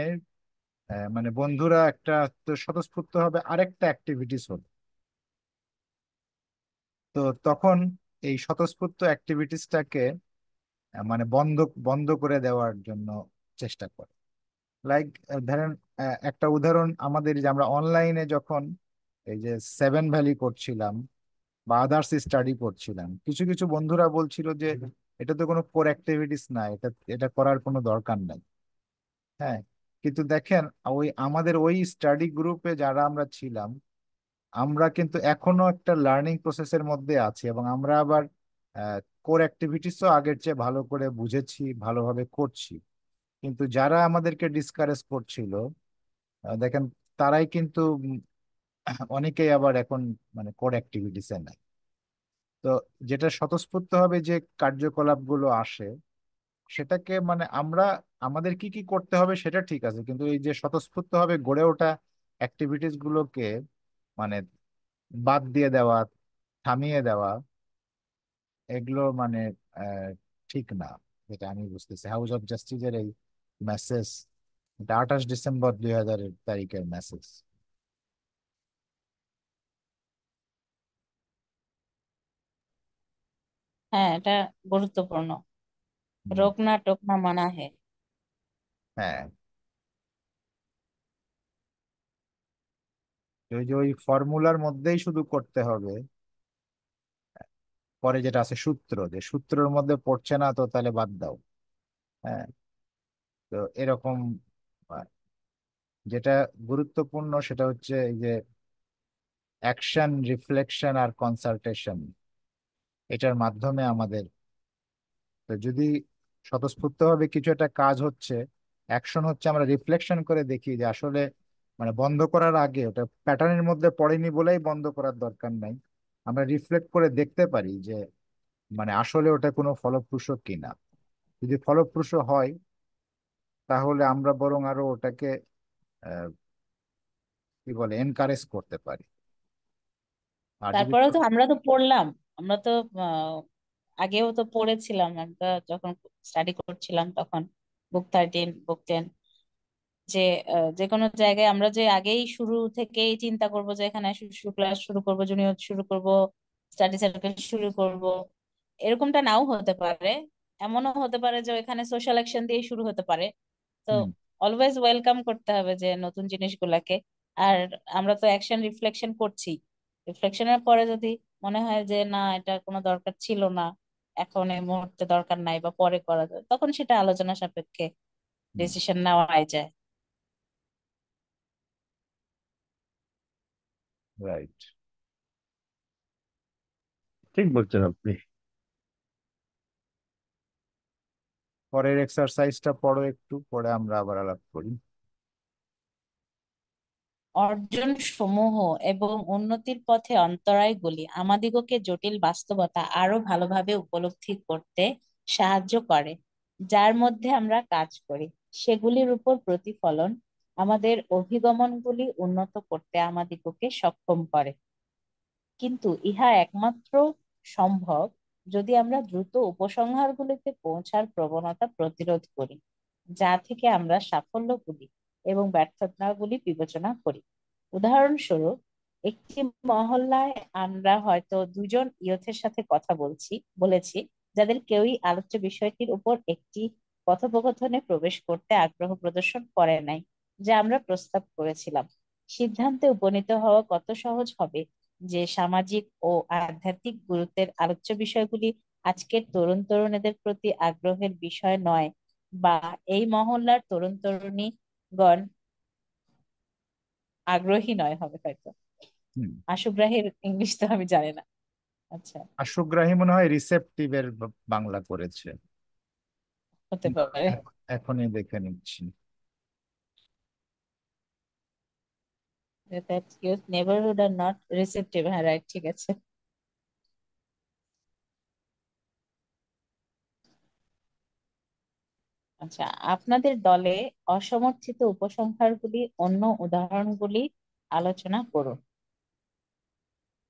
মানে বন্ধুরা একটা তো স্বতঃস্ফূর্ত হবে আরেকটা অ্যাক্টিভিটিস হলো। তো তখন এই স্বতঃস্ফূর্ত অ্যাক্টিভিটিসটাকে মানে বন্ধ বন্ধ করে দেওয়ার জন্য চেষ্টা করে। লাইক ধরেন একটা উদাহরণ আমাদের, যে আমরা অনলাইনে যখন এই যে সেভেন ভ্যালি করছিলাম বা আদার্স স্টাডি করছিলাম, কিছু কিছু বন্ধুরা বলছিল যে এটা তো কোনো কোর অ্যাক্টিভিটিস না, এটা এটা করার কোনো দরকার নাই। হ্যাঁ, কিন্তু দেখেন আমাদের ওই স্টাডি গ্রুপে যারা আমরা ছিলাম, আমরা কিন্তু এখনো একটা লার্নিং প্রসেসের মধ্যে আছি এবং আমরা আবার কোর অ্যাক্টিভিটিসও আগের চেয়ে ভালো করে বুঝেছি, ভালোভাবে করছি। কিন্তু যারা আমাদেরকে ডিসকারেজ করছিল, দেখেন তারাই কিন্তু অনেকেই আবার এখন মানে কোর অ্যাক্টিভিটিসে নাই। তো যেটা স্বতঃস্ফূর্ত হবে যে কার্যকলাপগুলো আসে, সেটাকে মানে আমরা আমাদের কি কি করতে হবে সেটা ঠিক আছে, কিন্তু এই যে স্বতঃস্ফূর্ত ভাবে গড়ে ওঠা অ্যাক্টিভিটিস গুলোকে মানে বাদ দিয়ে দেওয়া, থামিয়ে দেওয়া, এগুলো মানে আহ, ঠিক না। যেটা আমি বুঝতেছি হাউস অফ জাস্টিসের এই মেসেজ, এটা 28 ডিসেম্বর 2000 তারিখের মেসেজ। হ্যাঁ, এটা গুরুত্বপূর্ণ। রোকনা টোকনা মানা হে। হ্যাঁ, ওই যে ওই ফর্মুলার মধ্যেই শুধু করতে হবে, পরে যেটা আছে সূত্র, যে সূত্রের মধ্যে পড়ছে না তো তাহলে বাদ দাও। হ্যাঁ, তো এরকম যেটা গুরুত্বপূর্ণ সেটা হচ্ছে এই যে অ্যাকশন, রিফ্লেকশন আর কনসালটেশন, এটার মাধ্যমে আমাদের, তো যদি স্বতঃস্ফূর্তভাবে কিছু একটা কাজ হচ্ছে, অ্যাকশন হচ্ছে আমরা রিফ্লেকশন করে দেখি যে আসলে মানে বন্ধ করার আগে ওটা প্যাটার্নের মধ্যে পড়েনি বলেই বন্ধ করার দরকার নাই। আমরা রিফ্লেক্ট করে দেখতে পারি যে মানে আসলে ওটা কোনো ফলপ্রসূ কিনা। যদি ফলপ্রসূ হয় তাহলে আমরা বরং আরো ওটাকে আহ, কি বলে এনকারেজ করতে পারি। আর যদি তারপরেও তো আমরা তো পড়লাম, আমরা তো আহ, আগেও তো পড়েছিলাম, আমরা যখন স্টাডি করছিলাম তখন বুক 13 বুক 10, যে যে কোনো জায়গায় আমরা যে আগেই শুরু থেকেই চিন্তা করব যে এখানে শিশু ক্লাস শুরু করব, জুনিয়র শুরু করব, স্টাডি সার্কেল শুরু করব, এরকমটা নাও হতে পারে। এমনও হতে পারে যে এখানে সোশ্যাল অ্যাকশন দিয়ে শুরু হতে পারে। তো হুম অলওয়েজ ওয়েলকাম করতে হবে যে নতুন জিনিসগুলাকে। আর আমরা তো অ্যাকশন রিফ্লেকশন করছি, রিফ্লেকশনের পরে যদি মনে হয় যে না, এটা কোনো দরকার ছিল না, এখন এই মুহূর্তে দরকার নাই বা পরে করা যায়, তখন সেটা আলোচনা সাপেক্ষে হুম, ডিসিশন নেওয়াই যায়। রাইট। ঠিক বলছেন আপনি। পরের এক্সারসাইজটা পড়ো একটু, পরে আমরা আবার আলাপ করি। অর্জন সমূহ এবং উন্নতির পথে অন্তরায়গুলি আমাদিগকে জটিল বাস্তবতা আরো ভালোভাবে উপলব্ধি করতে সাহায্য করে, যার মধ্যে আমরা কাজ করি। সেগুলির উপর প্রতিফলন আমাদের অভিগমনগুলি উন্নত করতে আমাদিগকে সক্ষম করে। কিন্তু ইহা একমাত্র সম্ভব যদি আমরা দ্রুত উপসংহারগুলিতে পৌঁছার প্রবণতা প্রতিরোধ করি, যা থেকে আমরা সাফল্যগুলি এবং ব্যর্থতাগুলি বিবেচনা করি। উদাহরণস্বরূপ, একটি মহল্লায় আমরা হয়তো দুজন ইয়থের সাথে কথা বলেছি, যাদের কেউই আলোচ্য বিষয়টির উপর একটি কথোপকথনে প্রবেশ করতে আগ্রহ প্রদর্শন করে নাই। যা আমরা প্রস্তাব করেছিলাম। সিদ্ধান্তে উপনীত হওয়া কত সহজ হবে যে সামাজিক ও আধ্যাত্মিক গুরুত্বের আলোচ্য বিষয়গুলি আজকের তরুণ তরুণীদের প্রতি আগ্রহের বিষয় নয়, বা এই মহল্লার তরুণ তরুণীগণ আগ্রহী নয় হবে হয়তো। হুম। আশুগ্রাহীর ইংলিশ তো আমি জানি না। আচ্ছা, আশুগ্রাহী মনে হয় রিসেপটিভের বাংলা করেছে। হতে পারে। এখনই দেখে নিচ্ছি। that your neighborhood are not receptive, হ্যাঁ রাইট, ঠিক আছে। আচ্ছা, আপনাদের দলে অসমর্থিত উপসংহারগুলি অন্য উদাহরণগুলি আলোচনা করুন,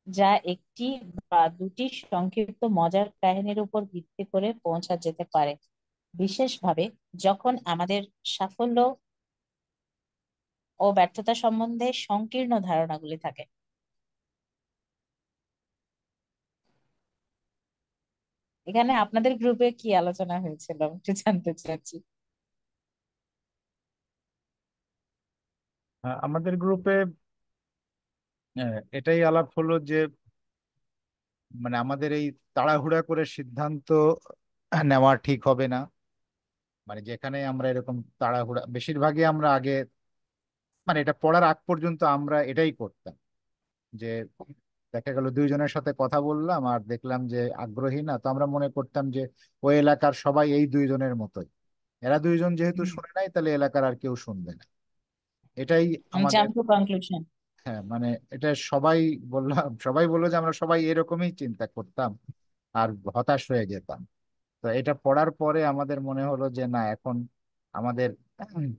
যা একটি বা দুটি সংক্ষিপ্ত মজার কাহিনীর উপর ভিত্তি করে পৌঁছা যেতে পারে, বিশেষভাবে যখন আমাদের সাফল্য ও ব্যর্থতা সম্বন্ধে সংকীর্ণ ধারণাগুলি থাকে। এখানে আপনাদের গ্রুপে কি আলোচনা হয়েছিল একটু জানতে চাচ্ছি। আমাদের গ্রুপে এটাই আলাপ হলো যে মানে আমাদের এই তাড়াহুড়া করে সিদ্ধান্ত নেওয়া ঠিক হবে না। মানে যেখানে আমরা এরকম তাড়াহুড়া, বেশিরভাগই আমরা আগে মানে এটা পড়ার আগ পর্যন্ত আমরা এটাই করতাম, যে দেখা গেল দুইজনের সাথে কথা বললাম আর দেখলাম যে আগ্রহী না, তো আমরা মনে করতাম যে ওই এলাকার সবাই এই দুইজনের মতোই, এরা দুইজন যেহেতু শুনে নাই তাহলে এলাকার আর কেউ শুনবে না, এটাই আমাদের। Jump to conclusion. হ্যাঁ মানে এটা সবাই বললো যে আমরা সবাই এরকমই চিন্তা করতাম আর হতাশ হয়ে যেতাম। তো এটা পড়ার পরে আমাদের মনে হলো যে না, এখন আমাদের উম,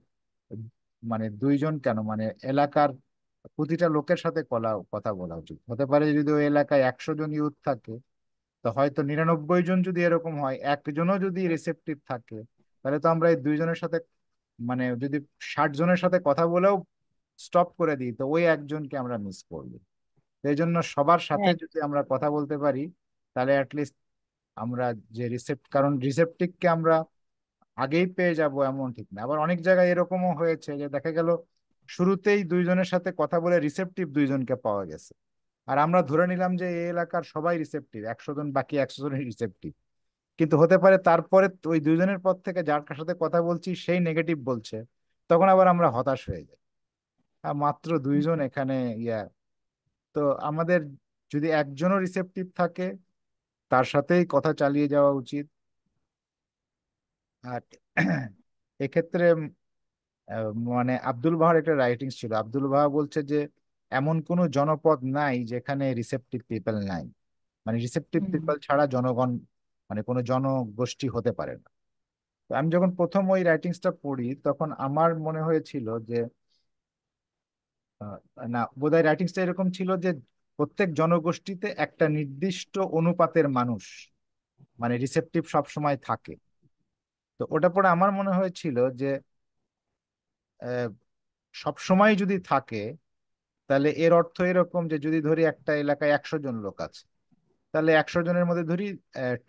মানে দুইজন কেন, মানে এলাকার প্রতিটা লোকের সাথে কথা বলা উচিত। হতে পারে যদি ওই এলাকায় 100 জন ইউথ থাকে, তো হয়তো 99 জন যদি এরকম হয়, একজনও যদি রিসেপটিভ থাকে, তাহলে তো আমরা এই দুইজনের সাথে মানে যদি 60 জনের সাথে কথা বলেও স্টপ করে দিই, তো ওই একজনকে আমরা মিস করবো। তো এই জন্য সবার সাথে রাইট। যদি আমরা কথা বলতে পারি, তাহলে অ্যাটলিস্ট আমরা যে কারণ রিসেপটিভকে আমরা আগেই পেয়ে যাব এমন ঠিক না। আবার অনেক জায়গায় এরকমও হয়েছে যে দেখা গেল শুরুতেই দুইজনের সাথে কথা বলে রিসেপটিভ দুইজনকে পাওয়া গেছে, আর আমরা ধরে নিলাম যে এই এলাকার সবাই রিসেপটিভ, 100 জন বাকি 100 জনই রিসেপটিভ। কিন্তু হতে পারে তারপরে ওই দুইজনের পর থেকে যার কার সাথে কথা বলছি সেই নেগেটিভ বলছে, তখন আবার আমরা হতাশ হয়ে যাই। আর মাত্র দুইজন এখানে ইয়া, তো আমাদের যদি একজনও রিসেপটিভ থাকে তার সাথেই কথা চালিয়ে যাওয়া উচিত। আর এক্ষেত্রে মানে আব্দুল বাহার একটা রাইটিংস ছিল, আব্দুল বাহা বলছে যে এমন কোনো জনপদ নাই যেখানে রিসেপটিভ পিপল নাই, মানে রিসেপটিভ হুম। পিপল ছাড়া জনগণ মানে কোনো জনগোষ্ঠী হতে পারে না। তো আমি যখন প্রথম ওই রাইটিংসটা পড়ি তখন আমার মনে হয়েছিল যে আহ, না, বোধহয় রাইটিংসটা এরকম ছিল যে প্রত্যেক জনগোষ্ঠীতে একটা নির্দিষ্ট অনুপাতের মানুষ মানে রিসেপটিভ সব সময় থাকে। তো ওটা পরে আমার মনে হয়েছিল যে সব সময় যদি থাকে, তাহলে এর অর্থ এরকম যে যদি ধরি একটা এলাকায় 100 জন লোক আছে, তাহলে 100 জনের মধ্যে ধরি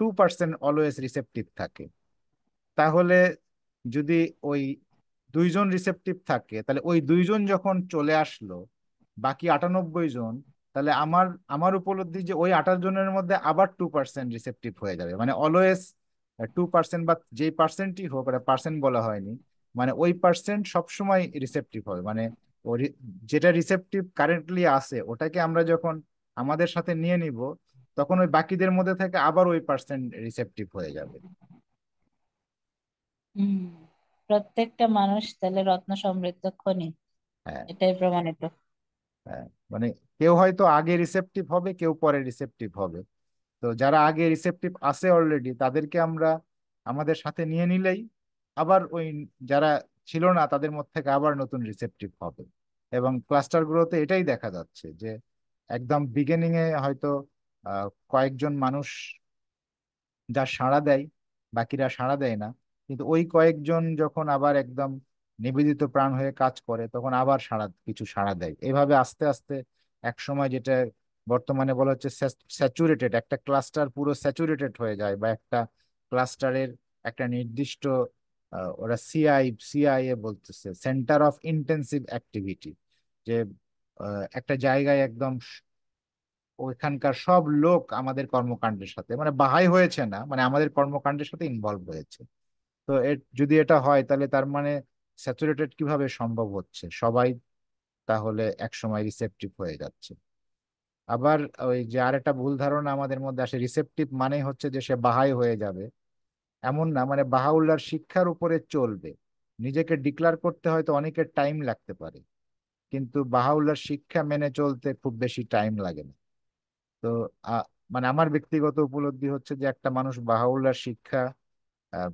2% অলওয়েজ রিসেপটিভ থাকে। তাহলে যদি ওই দুইজন রিসেপটিভ থাকে, তাহলে ওই দুইজন যখন চলে আসলো বাকি 98 জন, তাহলে আমার আমার উপলব্ধি যে ওই 28 জনের মধ্যে আবার 2% রিসেপটিভ হয়ে যাবে, মানে অলওয়েজ 2% বা যেই পার্সেন্টই হোক, ওটা পার্সেন্ট বলা হয়নি, মানে ওই পার্সেন্ট সবসময় রিসেপটিভ হবে। মানে যেটা রিসেপটিভ কারেন্টলি আছে ওটাকে আমরা যখন আমাদের সাথে নিয়ে নিব, তখন ওই বাকিদের মধ্যে থেকে আবার ওই পার্সেন্ট রিসেপটিভ হয়ে যাবে। হুম। প্রত্যেকটা মানুষ তাহলে রত্ন সমৃদ্ধ খনি, হ্যাঁ। এটাই প্রমাণিত। হ্যাঁ মানে কেউ হয়তো আগে রিসেপটিভ হবে, কেউ পরে রিসেপটিভ হবে। তো যারা আগে রিসেপটিভ আছে অলরেডি তাদেরকে আমরা আমাদের সাথে নিয়ে নিলেই আবার ওই যারা ছিল না তাদের মধ্যে থেকে আবার নতুন রিসেপটিভ হবে। এবং ক্লাস্টার গুলোতে এটাই দেখা যাচ্ছে যে একদম বিগিনিং এ হয়তো কয়েকজন মানুষ যা সাড়া দেয়, বাকিরা সাড়া দেয় না, কিন্তু ওই কয়েকজন যখন আবার একদম নিবেদিত প্রাণ হয়ে কাজ করে তখন আবার কিছু সাড়া দেয়। এইভাবে আস্তে আস্তে এক সময় যেটা বর্তমানে বলা হচ্ছে স্যাচুরেটেড, একটা ক্লাস্টার পুরো স্যাচুরেটেড হয়ে যায়, বা একটা ক্লাস্টারের একটা নির্দিষ্ট ওরা সিআইএ বলতেছে সেন্টার অফ ইন্টেন্সিভ অ্যাক্টিভিটি, যে একটা জায়গায় একদম ওইখানকার সব লোক আমাদের কর্মকাণ্ডের সাথে, মানে বাহাই হয়েছে না, মানে আমাদের কর্মকাণ্ডের সাথে ইনভলভ হয়েছে। তো যদি এটা হয় তাহলে তার মানে স্যাচুরেটেড কিভাবে সম্ভব হচ্ছে, সবাই তাহলে একসময় রিসেপটিভ হয়ে যাচ্ছে। আবার ওই যে আরেকটা ভুল ধারণা আমাদের মধ্যে আসে, রিসেপটিভ মানে হচ্ছে যে সে বাহাই হয়ে যাবে, এমন না। মানে বাহাউল্লাহর শিক্ষার উপরে চলবে, নিজেকে ডিক্লার করতে হয়তো অনেকের টাইম লাগতে পারে, কিন্তু বাহাউল্লাহর শিক্ষা মেনে চলতে খুব বেশি টাইম লাগে না। তো আ- মানে আমার ব্যক্তিগত উপলব্ধি হচ্ছে যে একটা মানুষ বাহাউল্লাহর শিক্ষা আহ,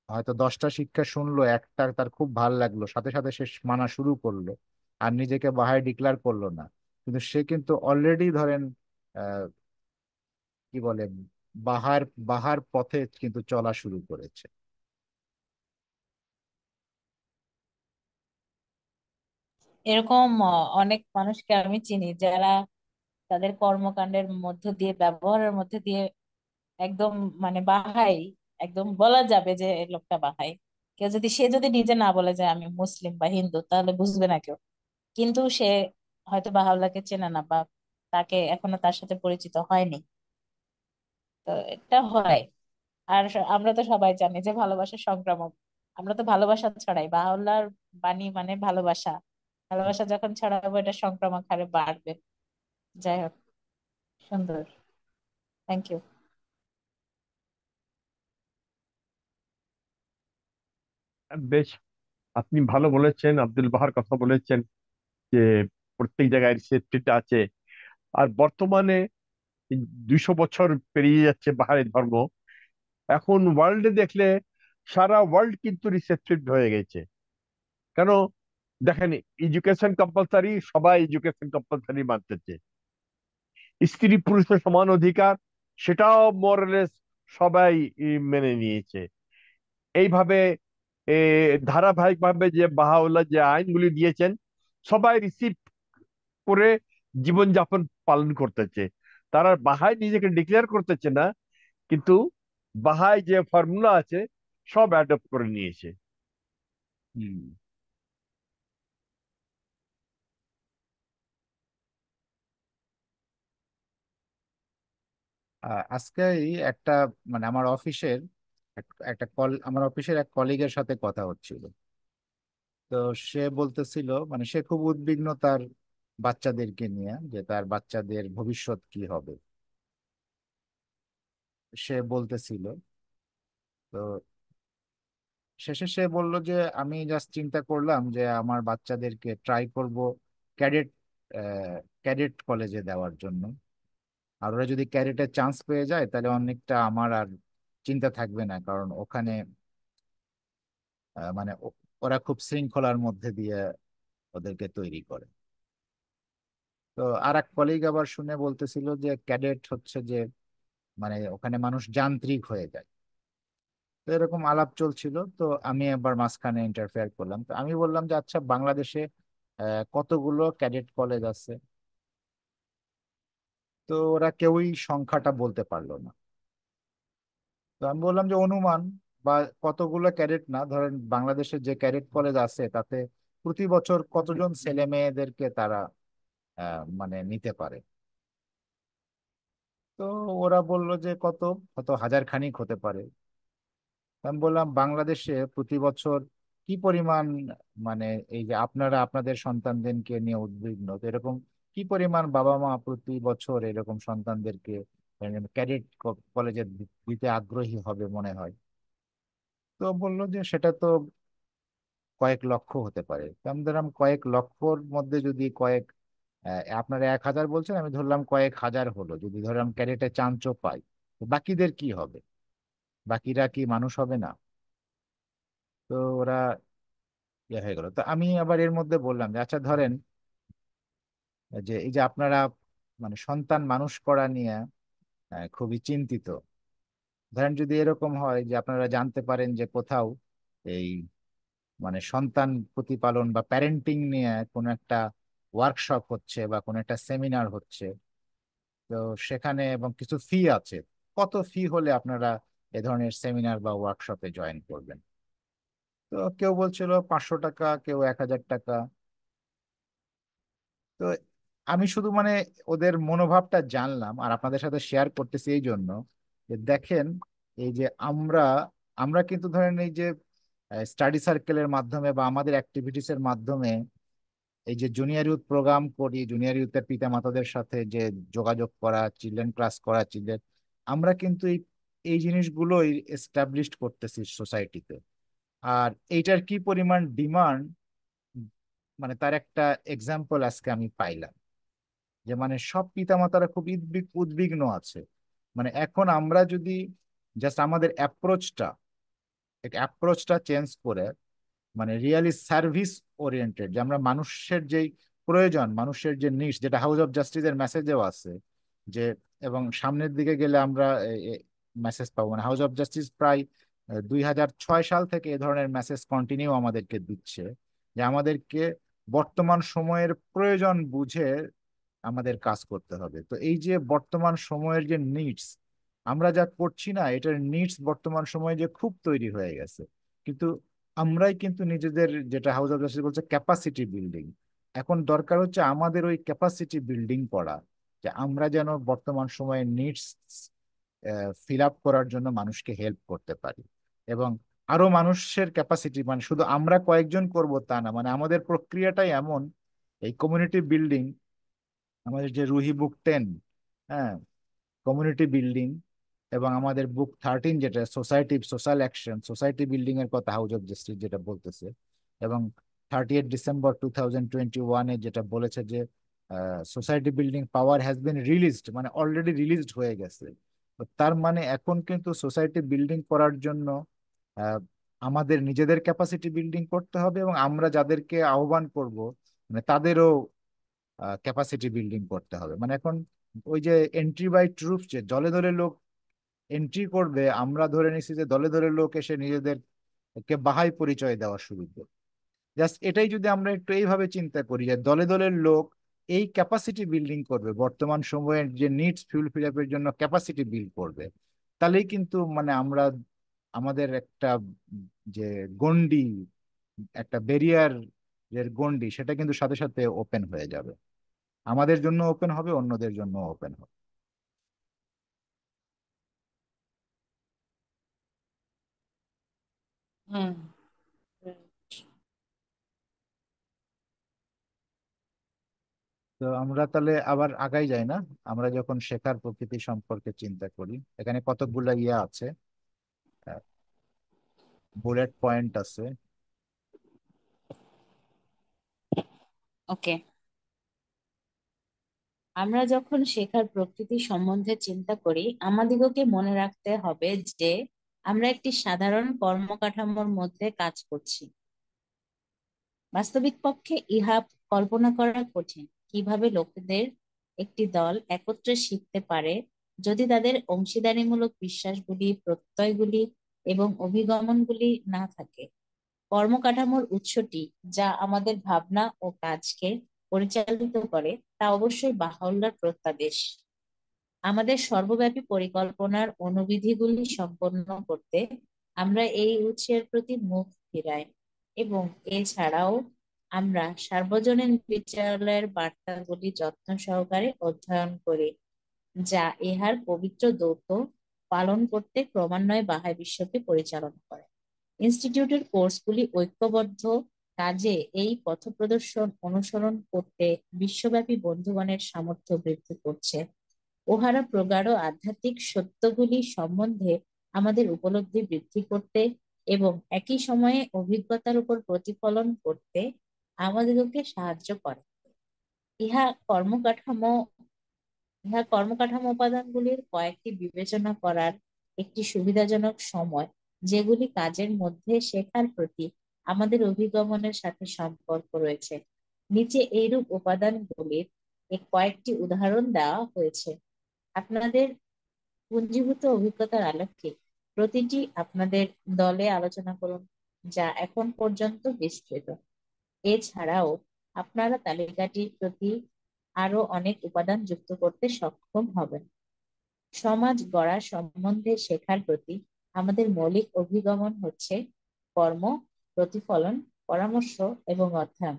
হয়তো 10টা শিক্ষা শুনলো, একটা তার খুব ভাল লাগলো, সাথে সাথে সে মানা শুরু করলো, আর নিজেকে বাহাই ডিক্লার করলো না, কিন্তু সে কিন্তু অলরেডি ধরেন আহ, কি বলে, বাহার বাহার পথে কিন্তু চলা শুরু করেছে। এরকম অনেক মানুষকে আমি চিনি যারা তাদের কর্মকাণ্ডের মধ্য দিয়ে, ব্যবহারের মধ্যে দিয়ে একদম মানে বাহাই, একদম বলা যাবে যে এই লোকটা বাহাই। কেউ যদি, সে যদি নিজে না বলে যে আমি মুসলিম বা হিন্দু, তাহলে বুঝবে না কেউ। কিন্তু সে হয়তো বাহাউল্লাহকে চেনে না, বা তাকে এখনো তার সাথে পরিচিত হয়নি। তো এটা হয়। আর আমরা তো সবাই জানি যে ভালোবাসা সংক্রামক। আমরা তো ভালোবাসা ছড়াই, বাহাউল্লাহর বাণী মানে ভালোবাসা। ভালোবাসা যখন ছড়াবো, এটা সংক্রামক হারে বাড়বে। যাই হোক, সুন্দর। Thank you. বেশ, আপনি ভালো বলেছেন, আব্দুল বাহার কথা বলেছেন যে প্রত্যেক জায়গায় রিসেপ্টরটা আছে। আর বর্তমানে 200 বছর পেরিয়ে যাচ্ছে বাহারি ধর্ম, এখন ওয়ার্ল্ডে দেখলে সারা ওয়ার্ল্ড কিন্তু রিসেপটিভ হয়ে গেছে। কেন? দেখেন, এডুকেশন কম্পালসারি, সবাই এডুকেশন কম্পালসারি মানতেছে। স্ত্রী পুরুষের সমান অধিকার, সেটাও মোরলেস সবাই মেনে নিয়েছে। এইভাবে ধারাবাহিক ভাবে যে বাহাউল্লাহ যে আইনগুলি দিয়েছেন, সবাই রিসিভ করে জীবনযাপন পালন করতেছে। তারা বাহাই নিজেকে ডিক্লেয়ার করতেছে না, কিন্তু বাহাই যে ফর্মুলা আছে সব অ্যাডপ্ট করে নিয়েছে। হুম। আজকেই একটা, মানে আমার অফিসের একটা কল, আমার অফিসের এক কলিগের সাথে কথা হচ্ছিল। তো সে বলতেছিল, মানে সে খুব উদ্বিগ্ন তার বাচ্চাদেরকে নিয়ে, যে তার বাচ্চাদের ভবিষ্যৎ কি হবে। সে বলতেছিল, তো শেষে সে বলল যে আমি জাস্ট চিন্তা করলাম যে আমার বাচ্চাদেরকে ট্রাই করব ক্যাডেট ক্যাডেট কলেজে দেওয়ার জন্য। আর ওরা যদি ক্যাডেটে চান্স পেয়ে যায় তাহলে অনেকটা আমার আর চিন্তা থাকবে না, কারণ ওখানে মানে ওরা খুব শৃঙ্খলার মধ্যে দিয়ে ওদেরকে তৈরি করে। তো আর এক কলিগ আবার শুনে বলতেছিল যে ক্যাডেট হচ্ছে যে মানে ওখানে মানুষ যান্ত্রিক হয়ে যায়। তো এরকম আলাপ চলছিল, তো আমি একবার মাঝখানে ইন্টারফেয়ার করলাম। তো আমি বললাম যে আচ্ছা, বাংলাদেশে কতগুলো ক্যাডেট কলেজ আছে? তো ওরা কেউই সংখ্যাটা বলতে পারলো না। তো আমি বললাম যে অনুমান, বা কতগুলো ক্যাডেট না, ধরেন বাংলাদেশের যে ক্যাডেট কলেজ আছে তাতে প্রতি বছর কতজন ছেলে মেয়েদেরকে তারা মানে নিতে পারে। তো ওরা বলল যে কত, কত হাজার খানিক হতে পারে। আমি বললাম বাংলাদেশে প্রতি বছর কি পরিমাণ, মানে এই যে আপনারা আপনাদের সন্তানদেরকে নিয়ে উদ্বিগ্ন, তো এরকম কি পরিমাণ বাবা মা প্রতি বছর এরকম সন্তানদেরকে ক্যাডেট কলেজে দিতে আগ্রহী হবে মনে হয়? তো বললো যে সেটা তো কয়েক লক্ষ হতে পারে। তো আমি ধরলাম কয়েক লক্ষর মধ্যে যদি কয়েক, আপনারা 1,000 বলছেন, আমি ধরলাম কয়েক হাজার হলো, যদি ধরলাম ক্যাডেটে চান্সও পাই, তো বাকিদের কি হবে? বাকিরা কি মানুষ হবে না? তো ওরা ইয়ে হয়ে গেল। তো আমি আবার এর মধ্যে বললাম যে আচ্ছা ধরেন যে এই যে আপনারা মানে সন্তান মানুষ করা নিয়ে খুবই চিন্তিত, ধরেন যদি এরকম হয় যে আপনারা জানতে পারেন যে কোথাও এই মানে সন্তান প্রতিপালন বা প্যারেন্টিং নিয়ে কোনো একটা ওয়ার্কশপ হচ্ছে বা কোনো একটা সেমিনার হচ্ছে, তো সেখানে এবং কিছু ফি আছে, কত ফি হলে আপনারা এ ধরনের সেমিনার বা ওয়ার্কশপে জয়েন করবেন? তো কেউ বলছিল 500 টাকা, কেউ 1000 টাকা। তো আমি শুধু মানে ওদের মনোভাবটা জানলাম আর আপনাদের সাথে শেয়ার করতেছি এই জন্য যে দেখেন, এই যে আমরা আমরা কিন্তু ধরেন এই যে স্টাডি সার্কেলের মাধ্যমে বা আমাদের অ্যাক্টিভিটিস এর মাধ্যমে এই যে জুনিয়র ইউথ প্রোগ্রাম করি, জুনিয়র ইউথের পিতা মাতাদের সাথে যে যোগাযোগ করা, চিলড্রেন ক্লাস করা, চিলড্রেন, আমরা কিন্তু এই এই জিনিসগুলোই এস্টাবলিশড করতেছি সোসাইটিতে। আর এইটার কি পরিমাণ ডিমান্ড, মানে তার একটা এক্সাম্পল আজকে আমি পাইলাম। যে মানে সব পিতামাতারা খুব উদ্বিগ্ন আছে। মানে এখন আমরা যদি জাস্ট আমাদের অ্যাপ্রোচটা চেঞ্জ করে, মানে রিয়েলি সার্ভিস ওরিয়েন্টেড, যে আমরা মানুষের যেই প্রয়োজন, মানুষের যে নিডস, যেটা হাউস অফ জাস্টিসের মেসেজেও আছে, যে এবং সামনের দিকে গেলে আমরা মেসেজ পাবো। মানে হাউস অফ জাস্টিস প্রায় 2006 সাল থেকে এ ধরনের মেসেজ কন্টিনিউ আমাদেরকে দিচ্ছে, যে আমাদেরকে বর্তমান সময়ের প্রয়োজন বুঝে আমাদের কাজ করতে হবে। তো এই যে বর্তমান সময়ের যে নিডস, আমরা যা করছি না, এটার নিডস বর্তমান সময়ে যে খুব তৈরি হয়ে গেছে, কিন্তু আমরাই কিন্তু নিজেদের, যেটা হাউস অফ জাস্টিস বলছে, ক্যাপাসিটি বিল্ডিং। এখন দরকার হচ্ছে আমাদের ওই ক্যাপাসিটি বিল্ডিং করা, যে আমরা যেন বর্তমান সময়ে নিডস ফিল আপ করার জন্য মানুষকে হেল্প করতে পারি। এবং আরো মানুষের ক্যাপাসিটি, মানে শুধু আমরা কয়েকজন করব তা না, মানে আমাদের প্রক্রিয়াটাই এমন, এই কমিউনিটি বিল্ডিং, আমাদের যে রুহি বুক 10, হ্যাঁ, কমিউনিটি বিল্ডিং, এবং আমাদের বুক 13 যেটা সোশ্যাল অ্যাকশন, সোসাইটি বিল্ডিং এর কথা হাউস অফ জাস্টিস যেটা বলতেছে, এবং 30 ডিসেম্বর 2021 যেটা বলেছে যে society building power has been released, মানে অলরেডি রিলিজড হয়ে গেছে। তো তার মানে এখন কিন্তু সোসাইটি বিল্ডিং করার জন্য আহ, আমাদের নিজেদের ক্যাপাসিটি বিল্ডিং করতে হবে, এবং আমরা যাদেরকে আহ্বান করব, মানে তাদেরও ক্যাপাসিটি বিল্ডিং করতে হবে। মানে এখন ওই যে এন্ট্রি বাই ট্রুপস, যে দলে দলে লোক এন্ট্রি করবে, আমরা ধরে নিছি যে দলে দলে লোক এসে নিজেদেরকে বাহাই পরিচয় দেওয়া শুরু করবে। জাস্ট এটাই যদি আমরা একটু এইভাবে চিন্তা করি, যে দলে দলের লোক এই ক্যাপাসিটি বিল্ডিং করবে, বর্তমান সময়ের যে নিডস ফিল আপের জন্য ক্যাপাসিটি বিল্ড করবে, তাহলেই কিন্তু মানে আমরা আমাদের একটা যে গন্ডি, একটা ব্যারিয়ার এর গন্ডি, সেটা কিন্তু সাথে সাথে ওপেন হয়ে যাবে, আমাদের জন্য ওপেন হবে, অন্যদের জন্য ওপেন হবে। হুম। তো আমরা তাহলে আবার আগাই যাই না? আমরা যখন শেখার প্রকৃতি সম্পর্কে চিন্তা করি, এখানে কতগুলা ইয়া আছে, বুলেট পয়েন্ট আছে। ওকে, আমরা যখন শেখার প্রকৃতি সম্বন্ধে চিন্তা করি, আমাদিগকে মনে রাখতে হবে যে আমরা একটি সাধারণ কর্মকাঠামোর মধ্যে কাজ করছি। বাস্তবিক পক্ষে ইহা কল্পনা করা কঠিন, কিভাবে লোকেদের একটি দল একত্রে শিখতে পারে যদি তাদের অংশীদারিমূলক বিশ্বাসগুলি, প্রত্যয়গুলি এবং অভিগমনগুলি না থাকে। কর্মকাঠামোর উৎসটি যা আমাদের ভাবনা ও কাজকে পরিচালিত করে তা অবশ্যই বাহুল্যের প্রত্যাদেশ। আমাদের সর্বব্যাপী পরিকল্পনার অনুবিধিগুলি সম্পন্ন করতে আমরা এই উৎসের প্রতি মুখ ফিরাই, এবং এছাড়াও আমরা সার্বজনীন বিদ্যালয়ের বার্তাগুলি যত্ন সহকারে অধ্যয়ন করি, যা ইহার পবিত্র দৌত্য পালন করতে ক্রমান্বয়ে বাহাই বিশ্বকে পরিচালনা করে। ইনস্টিটিউটের কোর্সগুলি ঐক্যবদ্ধ কাজে এই পথপ্রদর্শন অনুসরণ করতে বিশ্বব্যাপী বন্ধুগণের সামর্থ্য বৃদ্ধি করছে। উহারা প্রগাঢ় আধ্যাত্মিক সত্যগুলি সম্বন্ধে আমাদের উপলব্ধি বৃদ্ধি করতে এবং একই সময়ে অভিজ্ঞতার উপর প্রতিফলন করতে আমাদেরকে সাহায্য করে। ইহা কর্মকাঠামো কর্মকাঠামো উপাদানগুলির কয়েকটি বিবেচনা করার একটি সুবিধাজনক সময়, যেগুলি কাজের মধ্যে শেখার প্রতি আমাদের অভিগমনের সাথে সম্পর্ক রয়েছে। নিচে এইরূপ উপাদানগুলির কয়েকটি উদাহরণ দেওয়া হয়েছে। আপনাদের পুঞ্জীভূত অভিজ্ঞতার আলোকে প্রতিটি আপনাদের দলে আলোচনা করুন, যা এখন পর্যন্ত বিস্তৃত। এছাড়াও আপনারা তালিকাটির প্রতি আরো অনেক উপাদান যুক্ত করতে সক্ষম হবেন। সমাজ গড়া সম্বন্ধে শেখার প্রতি আমাদের মৌলিক অভিগমন হচ্ছে কর্ম প্রতিফলন, পরামর্শ এবং অধ্যয়ন।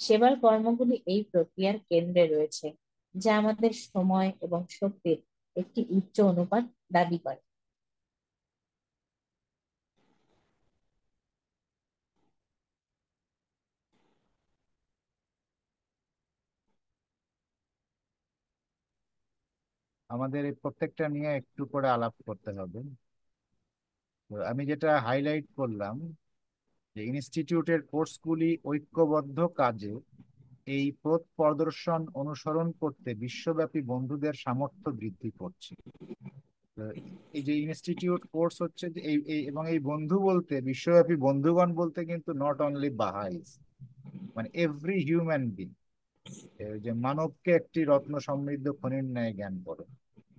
সেবার কর্মগুলি এই প্রক্রিয়ার কেন্দ্রে রয়েছে, যা আমাদের সময় এবং শক্তির একটি উচ্চ অনুপাত দাবি করে। আমাদের এই প্রত্যেকটা নিয়ে একটু করে আলাপ করতে হবে। তো আমি যেটা হাইলাইট করলাম যে ইনস্টিটিউটের কোর্সগুলি ঐক্যবদ্ধ কাজে এই পথ প্রদর্শন অনুসরণ করতে বিশ্বব্যাপী বন্ধুদের সামর্থ্য বৃদ্ধি করছে। তো এই যে ইনস্টিটিউট কোর্স হচ্ছে যে এবং এই বন্ধু বলতে বিশ্বব্যাপী বন্ধুগণ বলতে কিন্তু নট অনলি বাহাইস, মানে এভরি হিউম্যান বিং, যে মানবকে একটি রত্ন সমৃদ্ধ খনির ন্যায় জ্ঞান করে।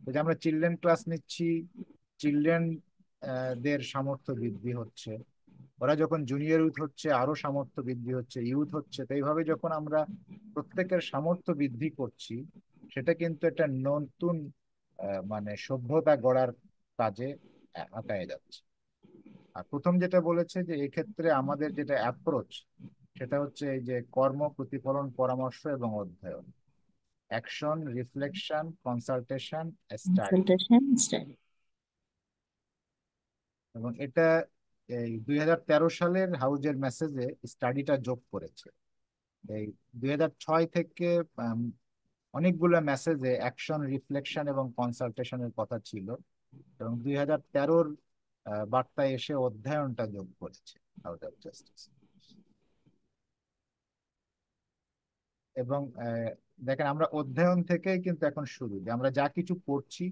এই যে আমরা চিলড্রেন ক্লাস নিচ্ছি, চিলড্রেন দের সামর্থ্য বৃদ্ধি হচ্ছে, ওরা যখন জুনিয়র ইউথ হচ্ছে আরো সামর্থ্য বৃদ্ধি হচ্ছে, ইউথ হচ্ছে, তো এইভাবে যখন আমরা প্রত্যেকের সামর্থ্য বৃদ্ধি করছি, সেটা কিন্তু একটা নতুন মানে সভ্যতা গড়ার কাজে আগায় যাচ্ছে। আর প্রথম যেটা বলেছে যে এক্ষেত্রে আমাদের যেটা অ্যাপ্রোচ, সেটা হচ্ছে এই যে কর্ম, প্রতিফলন, পরামর্শ এবং অধ্যয়ন, action, reflection, consultation, study. Consultation study. এবং এটা এই 2013 সালের হাউজের মেসেজে স্টাডিটা যোগ করেছে। এই 2006 থেকে আম, অনেকগুলো মেসেজে অ্যাকশন, রিফ্লেকশন এবং কনসালটেশনের কথা ছিল, এবং 2013-র বার্তায় এসে অধ্যয়নটা যোগ করেছে হাউজ অফ জাস্টিস। এবং দেখেন, আমরা অধ্যয়ন থেকেই কিন্তু এখন শুরু, যে আমরা যা কিছু পড়ছি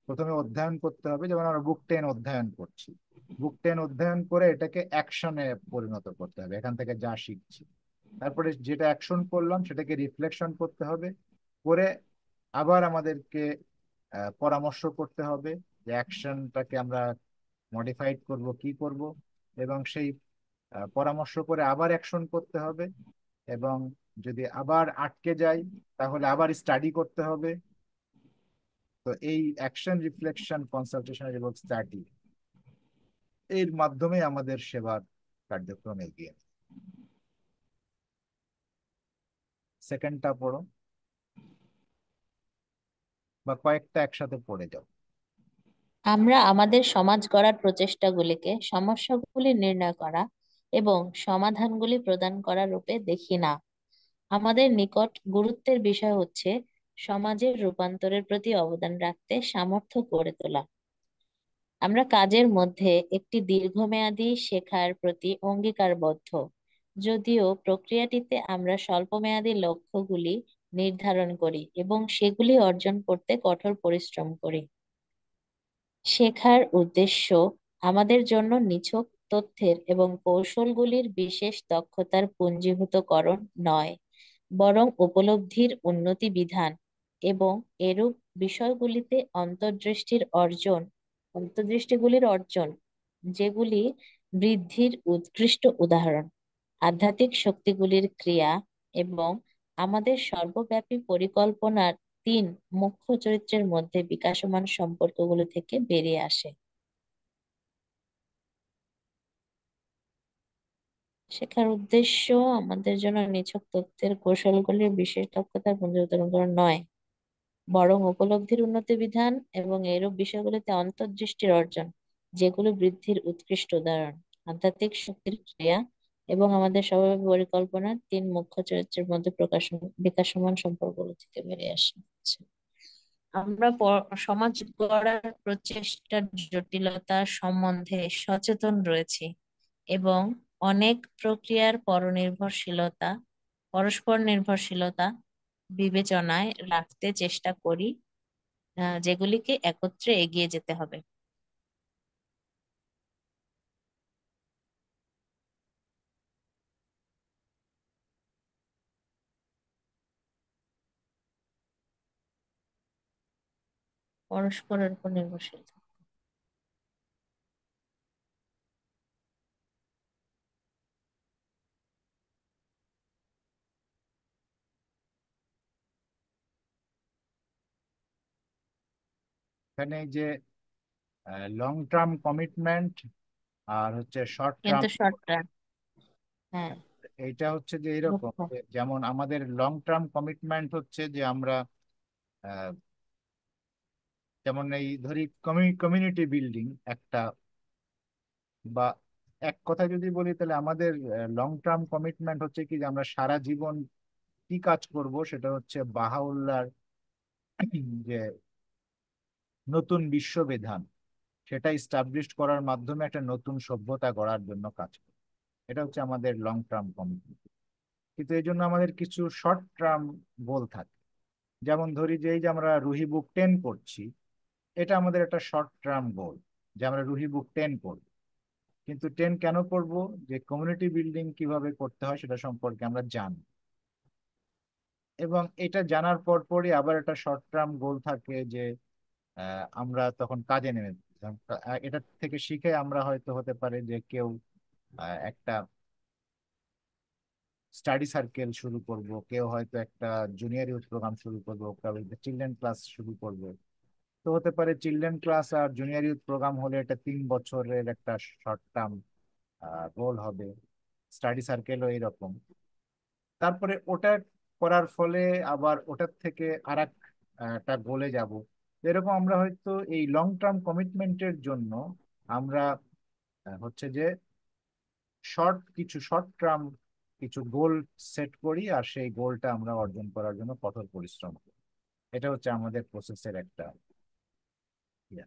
প্রথমে অধ্যয়ন করতে হবে। যেমন আমরা বুক 10 অধ্যয়ন করছি, বুক 10 অধ্যয়ন করে এটাকে অ্যাকশনে পরিণত করতে হবে এখান থেকে যা শিখছি। তারপরে যেটা অ্যাকশন করলাম সেটাকে রিফ্লেকশন করতে হবে, করে আবার আমাদেরকে পরামর্শ করতে হবে যে অ্যাকশনটাকে আমরা মডিফাইড করব, কি করব, এবং সেই পরামর্শ করে আবার অ্যাকশন করতে হবে। এবং যদি আবার আটকে যাই তাহলে আবার স্টাডি করতে হবে। তো এই অ্যাকশন, রিফ্লেকশন, কনসালটেশন এবং স্টাডি, এর মাধ্যমে আমাদের সেবার কার্যক্রম এগিয়ে। সেকেন্ডটা পড়ো, বা কয়েকটা একসাথে পড়ে যাও। আমরা আমাদের সমাজ গড়ার প্রচেষ্টাগুলিকে সমস্যাগুলি নির্ণয় করা এবং সমাধানগুলি প্রদান করা রূপে দেখি না। আমাদের নিকট গুরুত্বের বিষয় হচ্ছে সমাজের রূপান্তরের প্রতি অবদান রাখতে সামর্থ্য গড়ে তোলা। আমরা কাজের মধ্যে একটি দীর্ঘমেয়াদী শেখার প্রতি অঙ্গীকারবদ্ধ, যদিও প্রক্রিয়াটিতে আমরা স্বল্পমেয়াদী লক্ষ্যগুলি নির্ধারণ করি এবং সেগুলি অর্জন করতে কঠোর পরিশ্রম করি। শেখার উদ্দেশ্য আমাদের জন্য নিছক তথ্যের এবং কৌশলগুলির বিশেষ দক্ষতার পুঞ্জীভূতকরণ নয়, বরং উপলব্ধির উন্নতি বিধান এবং এরূপ বিষয়গুলিতে অন্তর্দৃষ্টিগুলির অর্জন, যেগুলি বৃদ্ধির উৎকৃষ্ট উদাহরণ, আধ্যাত্মিক শক্তিগুলির ক্রিয়া এবং আমাদের সর্বব্যাপী পরিকল্পনার তিন মুখ্য চরিত্রের মধ্যে বিকাশমান সম্পর্কগুলো থেকে বেরিয়ে আসে। শেখার উদ্দেশ্য আমাদের জন্য নিছক তথ্যের কৌশলগুলির বিশেষ দক্ষতার পুনরুদ্ধারণ নয়, বরং উপলব্ধির উন্নতি বিধান এবং এরূপ বিষয়গুলিতে অন্তর্দৃষ্টির অর্জন, যেগুলো বৃদ্ধির উৎকৃষ্ট উদাহরণ, আধ্যাত্মিক শক্তির ক্রিয়া এবং আমাদের স্বভাব পরিকল্পনার তিন মুখ্য চরিত্রের মধ্যে বিকাশমান সম্পর্কগুলো থেকে বেরিয়ে আসে। আচ্ছা। আমরা সমাজ গড়ার প্রচেষ্টার জটিলতা সম্বন্ধে সচেতন রয়েছি এবং অনেক প্রক্রিয়ার পরস্পর নির্ভরশীলতা বিবেচনায় রাখতে চেষ্টা করি, যেগুলিকে একত্রে এগিয়ে যেতে হবে। পরস্পরের উপর নির্ভরশীল। এখানে এই যে লং টার্ম কমিটমেন্ট আর হচ্ছে শর্ট টার্ম, কিন্তু শর্ট টার্ম। হ্যাঁ, এইটা হচ্ছে যে এরকম মুখ্য। যেমন আমাদের লং টার্ম কমিটমেন্ট হচ্ছে যে আমরা আহ, যেমন এই ধরি কমিউনিটি বিল্ডিং একটা, বা এক কথা যদি বলি তাহলে আমাদের লং টার্ম কমিটমেন্ট হচ্ছে কি যে আমরা সারা জীবন কি কাজ করব, সেটা হচ্ছে বাহাউল্লাহর যে নতুন বিশ্ববিধান সেটা স্টাবলিশ করার মাধ্যমে একটা নতুন সভ্যতা গড়ার জন্য কাজ করব। এটা হচ্ছে আমাদের লং টার্ম কমিটমেন্ট। কিন্তু এই জন্য আমাদের কিছু শর্ট টার্ম গোল থাকে। যেমন ধরি যে এই যে আমরা রুহি বুক 10 করছি, এটা আমাদের একটা শর্ট টার্ম গোল যে আমরা রুহি বুক 10 করব। কিন্তু 10 কেন করব? যে কমিউনিটি বিল্ডিং কিভাবে করতে হয় সেটা সম্পর্কে আমরা জানি, এবং এটা জানার পর পরই আবার একটা শর্ট টার্ম গোল থাকে যে আমরা তখন কাজে নেমে যেমন, এটা থেকে শিখে আমরা হয়তো হতে পারে যে কেউ একটা স্টাডি সার্কেল শুরু করব, কেউ হয়তো একটা জুনিয়র ইউথ প্রোগ্রাম শুরু করব, কেউ চিলড্রেন ক্লাস শুরু করবে। তো হতে পারে চিলড্রেন ক্লাস আর জুনিয়র ইউথ প্রোগ্রাম হলে এটা 3 বছরের একটা শর্ট টার্ম গোল হবে। স্টাডি সার্কেলও এইরকম। তারপরে ওটা করার ফলে আবার ওটার থেকে আর একটা গোলে যাব। এরকম আমরা হয়তো এই লং টার্ম কমিটমেন্টের জন্য আমরা হচ্ছে যে কিছু শর্ট টার্ম কিছু গোল সেট করি, আর সেই গোলটা আমরা অর্জন করার জন্য কঠোর পরিশ্রম করি। এটা হচ্ছে আমাদের প্রসেসের একটা ইয়ে।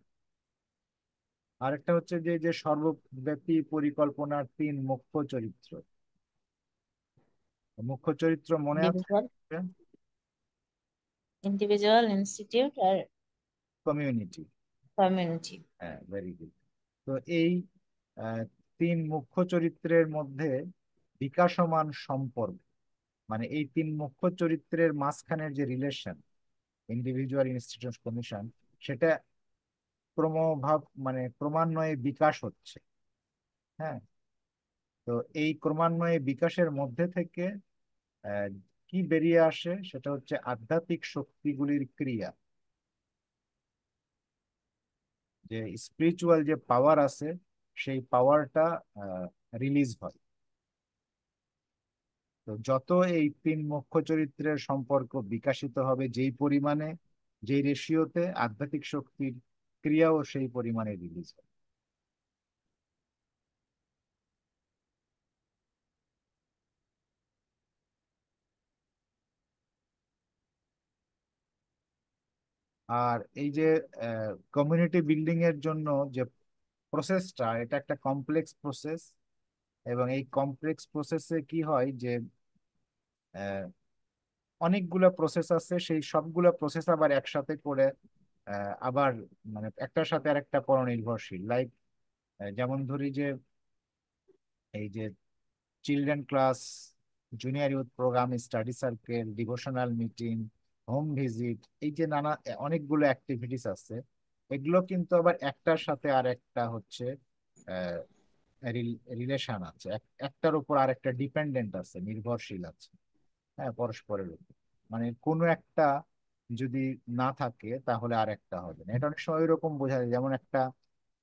আরেকটা হচ্ছে যে যে সর্বব্যাপী পরিকল্পনার 3 মুখ্য চরিত্র। মুখ্য চরিত্র মনে আছে? ইন্ডিভিজুয়াল, ইনস্টিটিউট আর কমিউনিটি। কমিউনিটি। হ্যাঁ, ভেরি গুড। তো এই আহ, 3 মুখ্য চরিত্রের মধ্যে বিকাশমান সম্পর্ক, মানে এই 3 মুখ্য চরিত্রের মাঝখানের যে রিলেশন, ইন্ডিভিজুয়াল ইনস্টিটিউট কমিশন, সেটা ক্রমান্বয়ে বিকাশ হচ্ছে। হ্যাঁ। তো এই ক্রমান্বয়ে বিকাশের মধ্যে থেকে আহ, কি বেরিয়ে আসে সেটা হচ্ছে আধ্যাত্মিক শক্তিগুলির ক্রিয়া, যে স্পিরিচুয়াল যে পাওয়ার আছে সেই পাওয়ারটা রিলিজ হয়। তো যত এই 3 মুখ্য চরিত্রের সম্পর্ক বিকাশিত হবে যেই পরিমাণে, যেই রেশিওতে, আধ্যাত্মিক শক্তির ক্রিয়াও সেই পরিমাণে রিলিজ হবে। আর এই যে কমিউনিটি বিল্ডিং এর জন্য যে প্রসেসটা, এটা একটা কমপ্লেক্স প্রসেস। এবং এই কমপ্লেক্স প্রসেসে কি হয় যে আহ, অনেকগুলা প্রসেস আছে, সেই সবগুলা প্রসেস আবার একসাথে করে আবার মানে একটার সাথে আর একটা পরনির্ভরশীল। লাইক যেমন ধরি যে এই যে children class, junior youth program, study circle, devotional meeting, home visit, এই যে অনেকগুলো অ্যাক্টিভিটিস আছে, এগুলো কিন্তু আবার একটার সাথে আর একটা হচ্ছে রিলেশন আছে, একটার উপর আর একটা ডিপেন্ডেন্ট আছে, নির্ভরশীল আছে। হ্যাঁ, পরস্পরের উপর। মানে কোনো একটা যদি না থাকে তাহলে আর একটা হবে না। এটা অনেক সময় এরকম বোঝা যায়, যেমন একটা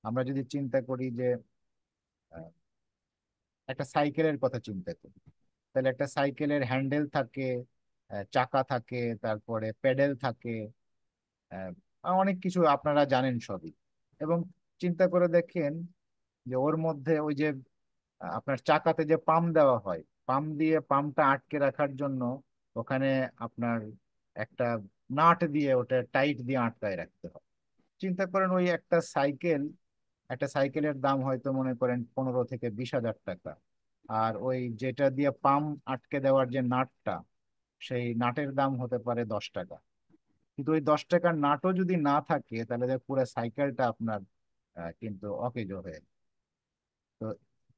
আমরা যদি চিন্তা করি যে আহ, একটা সাইকেলের কথা চিন্তা করি, তাহলে একটা সাইকেলের হ্যান্ডেল থাকে, চাকা থাকে, তারপরে প্যাডেল থাকে, আহ, অনেক কিছু আপনারা জানেন সবই। এবং চিন্তা করে দেখেন যে ওর মধ্যে ওই যে আপনার চাকাতে যে পাম্প দেওয়া হয়, পাম্প দিয়ে পাম্পটা আটকে রাখার জন্য ওখানে আপনার একটা নাট দিয়ে ওটা টাইট দিয়ে আটকায় রাখতে হয়। চিন্তা করেন ওই একটা সাইকেলের দাম হয়তো মনে করেন 15 থেকে 20 হাজার টাকা। আর ওই যেটা দিয়ে পাম্প আটকে দেওয়ার যে নাটটা, সেই নাটের দাম হতে পারে 10 টাকা। কিন্তু ওই 10 টাকার নাটও যদি না থাকে তাহলে পুরো সাইকেলটা আপনার কিন্তু অকেজো হয়ে যায়। তো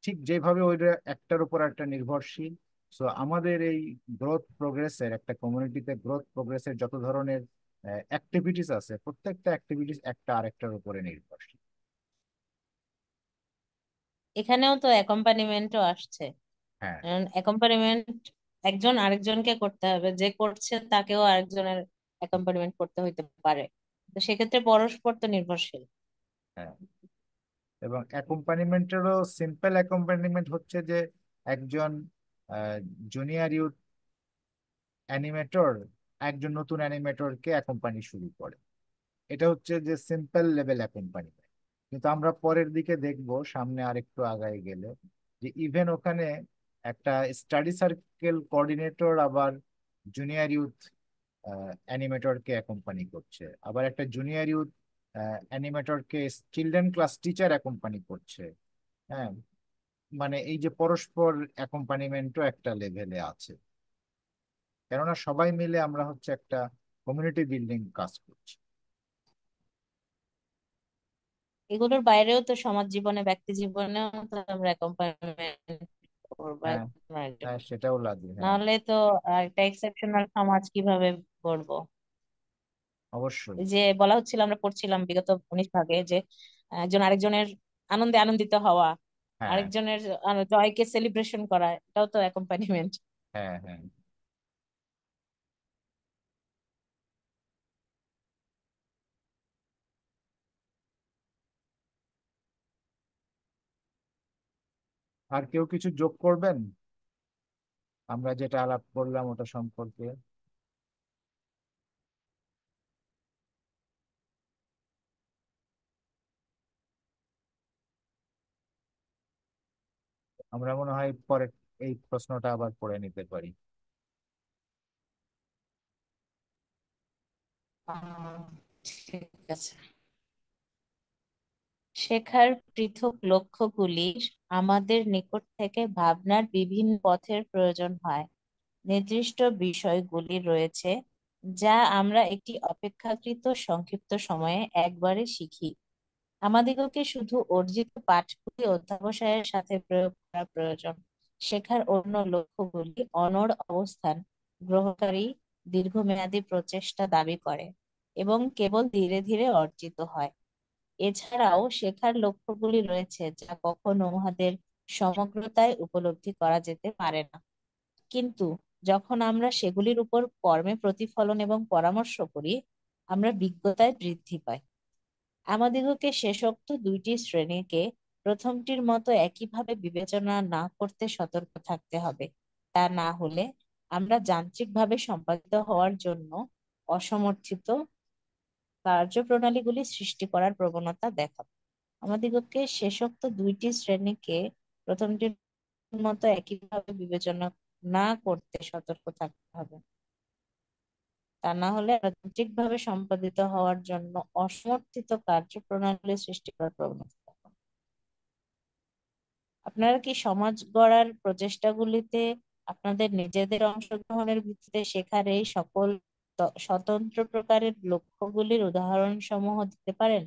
ঠিক যেভাবে ওইটা একটার উপর একটা নির্ভরশীল, সো আমাদের এই গ্রোথ প্রোগ্রেসের, একটা কমিউনিটিতে গ্রোথ প্রোগ্রেসের যত ধরনের অ্যাক্টিভিটিস আছে, প্রত্যেকটা অ্যাক্টিভিটিস একটা আরেকটার উপরে নির্ভরশীল। এখানেও তো অ্যাকম্পানিমেন্টও আসছে। হ্যাঁ, কারণ অ্যাকম্পানিমেন্ট একজন আরেকজনকে করতে হবে, যে করছে তাকেও আরেকজনের অ্যাকম্পানিমেন্ট করতে হইতে পারে। তো সেক্ষেত্রে পরস্পর তো নির্ভরশীল। হ্যাঁ। এবং অ্যাকম্পানিমেন্টেরও সিম্পল অ্যাকম্পানিমেন্ট হচ্ছে যে একজন জুনিয়র ইউথ অ্যানিমেটর একজন নতুন অ্যানিমেটরকে অ্যাকম্পানি শুরু করে। এটা হচ্ছে যে সিম্পল লেভেল অ্যাকম্পানি। কিন্তু আমরা পরের দিকে দেখব, সামনে আরেকটু আগায় গেলে, যে ইভেন ওখানে একটা স্টাডি সার্কেল কোঅর্ডিনেটর আবার জুনিয়র ইউথ অ্যানিমেটরকে অ্যাকম্পানি করছে, আবার একটা জুনিয়র ইউথ অ্যানিমেটরকে চিলড্রেন ক্লাস টিচার অ্যাকম্পানি করছে। হ্যাঁ, মানে এই যে পরস্পর অ্যাকম্পানিমেন্টও একটা লেভেলে আছে, কেননা সবাই মিলে আমরা হচ্ছে একটা কমিউনিটি বিল্ডিং কাজ করছি। এগুলোর বাইরেও তো সমাজ জীবনে, ব্যক্তি জীবনেও তো আমরা অ্যাকম্পানিমেন্ট করবো হ্যাঁ, একজন হ্যাঁ, আরেকজনকে। সেটাও লাগে, হ্যাঁ। নাহলে তো একটা এক্সেপশনাল সমাজ কিভাবে গড়বো? অবশ্যই। এই যে বলা হচ্ছিল, আমরা পড়ছিলাম বিগত 19 ভাগে, যে একজন আরেকজনের আনন্দে আনন্দিত হওয়া, হ্যাঁ, আরেকজনের জয়কে সেলিব্রেশন করা, এটাও তো অ্যাকম্পানিমেন্ট। হ্যাঁ, হ্যাঁ। আর কেউ কিছু যোগ করবেন আমরা যেটা আলাপ করলাম ওটা সম্পর্কে? আমরা মনে হয় পরে এই প্রশ্নটা আবার পড়ে নিতে পারি। ঠিক আছে। শেখার পৃথক লক্ষ্যগুলির আমাদের নিকট থেকে ভাবনার বিভিন্ন পথের প্রয়োজন হয়। নির্দিষ্ট বিষয়গুলি রয়েছে যা আমরা একটি অপেক্ষাকৃত সংক্ষিপ্ত সময়ে একবারে শিখি। আমাদিগকে শুধু অর্জিত পাঠগুলি অধ্যবসায়ের সাথে প্রয়োগ করা প্রয়োজন। শেখার অন্য লক্ষ্যগুলি অনড় অবস্থান গ্রহণকারী দীর্ঘমেয়াদী প্রচেষ্টা দাবি করে এবং কেবল ধীরে ধীরে অর্জিত হয়। এছাড়াও শেখার লক্ষ্যগুলি রয়েছে যা কখনো উহাদের সমগ্রতায় উপলব্ধি করা যেতে পারে না, কিন্তু যখন আমরা সেগুলির উপর কর্মে প্রতিফলন এবং পরামর্শ করি, আমরা বিজ্ঞতায় বৃদ্ধি পাই। আমাদিগকে শেষোক্ত দুইটি শ্রেণীকে প্রথমটির মতো একইভাবে বিবেচনা না করতে সতর্ক থাকতে হবে। তা না হলে আমরা যান্ত্রিকভাবে সম্পাদিত হওয়ার জন্য অসমর্থিত কার্যপ্রণালীগুলি সৃষ্টি করার প্রবণতা দেখাবো। আমাদিগকে শেষোক্ত দুইটি শ্রেণীকে প্রথমটির মতো একইভাবে বিবেচনা না করতে সতর্ক থাকতে হবে। তা না হলে যান্ত্রিকভাবে সম্পাদিত হওয়ার জন্য অসমর্থিত কার্যপ্রণালী সৃষ্টি করার প্রবণতা দেখাবো। আপনারা কি সমাজ গড়ার প্রচেষ্টাগুলিতে আপনাদের নিজেদের অংশগ্রহণের ভিত্তিতে শেখার এই সকল স্বতন্ত্র প্রকারের লক্ষ্যগুলির উদাহরণ সমূহ দিতে পারেন?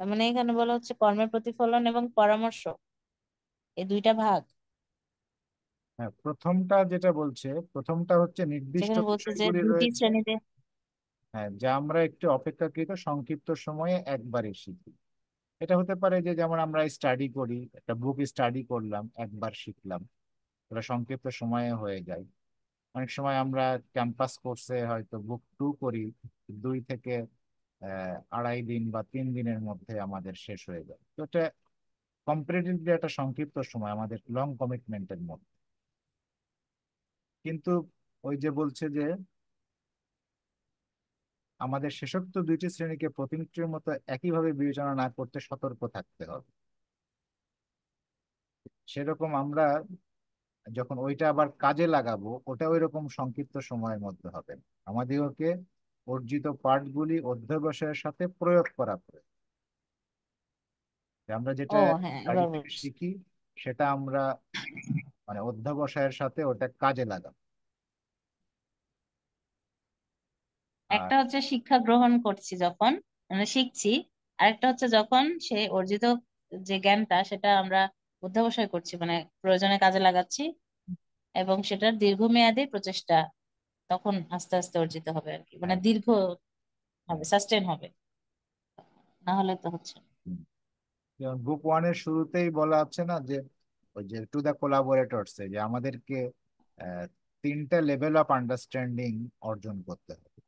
তার মানে এখানে বলা হচ্ছে কর্মের প্রতিফলন এবং পরামর্শ, এই দুইটা ভাগ। হ্যাঁ, প্রথমটা যেটা বলছে, প্রথমটা হচ্ছে নির্দিষ্ট যেখানে বলছে যে বিষয়গুলি দুটি রয়েছে। শ্রেণীতে। হ্যাঁ, যা আমরা একটু অপেক্ষাকৃত সংক্ষিপ্ত সময়ে একবারে শিখি। এটা হতে পারে যে যেমন আমরা স্টাডি করি, একটা বুক স্টাডি করলাম, একবার শিখলাম, ওটা সংক্ষিপ্ত সময়ে হয়ে যায়। অনেক সময় আমরা ক্যাম্পাস কোর্সে হয়তো বুক 2 করি, 2 থেকে 2.5 দিন বা 3 দিনের মধ্যে আমাদের শেষ হয়ে যায়। তো এটা কম্পারেটিভলি একটা সংক্ষিপ্ত সময় আমাদের লং কমিটমেন্টের মধ্যে। কিন্তু ওই যে বলছে যে আমাদের শেষোক্ত দুইটি শ্রেণীকে প্রতিনিধির মতো একইভাবে বিবেচনা না করতে সতর্ক থাকতে হবে। সেরকম আমরা যখন ওইটা আবার কাজে লাগাবো, ওটা ওই রকম সংক্ষিপ্ত সময়ের মধ্যে হবে না। আমাদেরকে অর্জিত পাঠগুলি অধ্যবসায়ের সাথে প্রয়োগ করা প্রয়োজন। যে আমরা ও যেটা হ্যাঁ, স্টাডি এবার থেকে বুঝছি। শিখি, সেটা আমরা মানে অধ্যবসায়ের সাথে ওটা কাজে লাগাবো। আর একটা হচ্ছে শিক্ষা গ্রহণ করছি যখন, মানে শিখছি, আরেকটা হচ্ছে যখন সে অর্জিত যে জ্ঞানটা সেটা আমরা অধ্যবসায় করছি, মানে প্রয়োজনে কাজে লাগাচ্ছি। এবং সেটার দীর্ঘমেয়াদী প্রচেষ্টা তখন আস্তে আস্তে অর্জিত হবে আর কি, মানে হ্যাঁ। দীর্ঘ হবে, হ্যাঁ। সাস্টেন হবে, না হলে তো হচ্ছে না। হুম। যেমন বুক ওয়ানের শুরুতেই বলা আছে না যে ওই যে টু দ্য কোলাবোরেটরস, যে আমাদেরকে আহ, তিনটা লেভেল অফ আন্ডারস্ট্যান্ডিং অর্জন করতে হবে।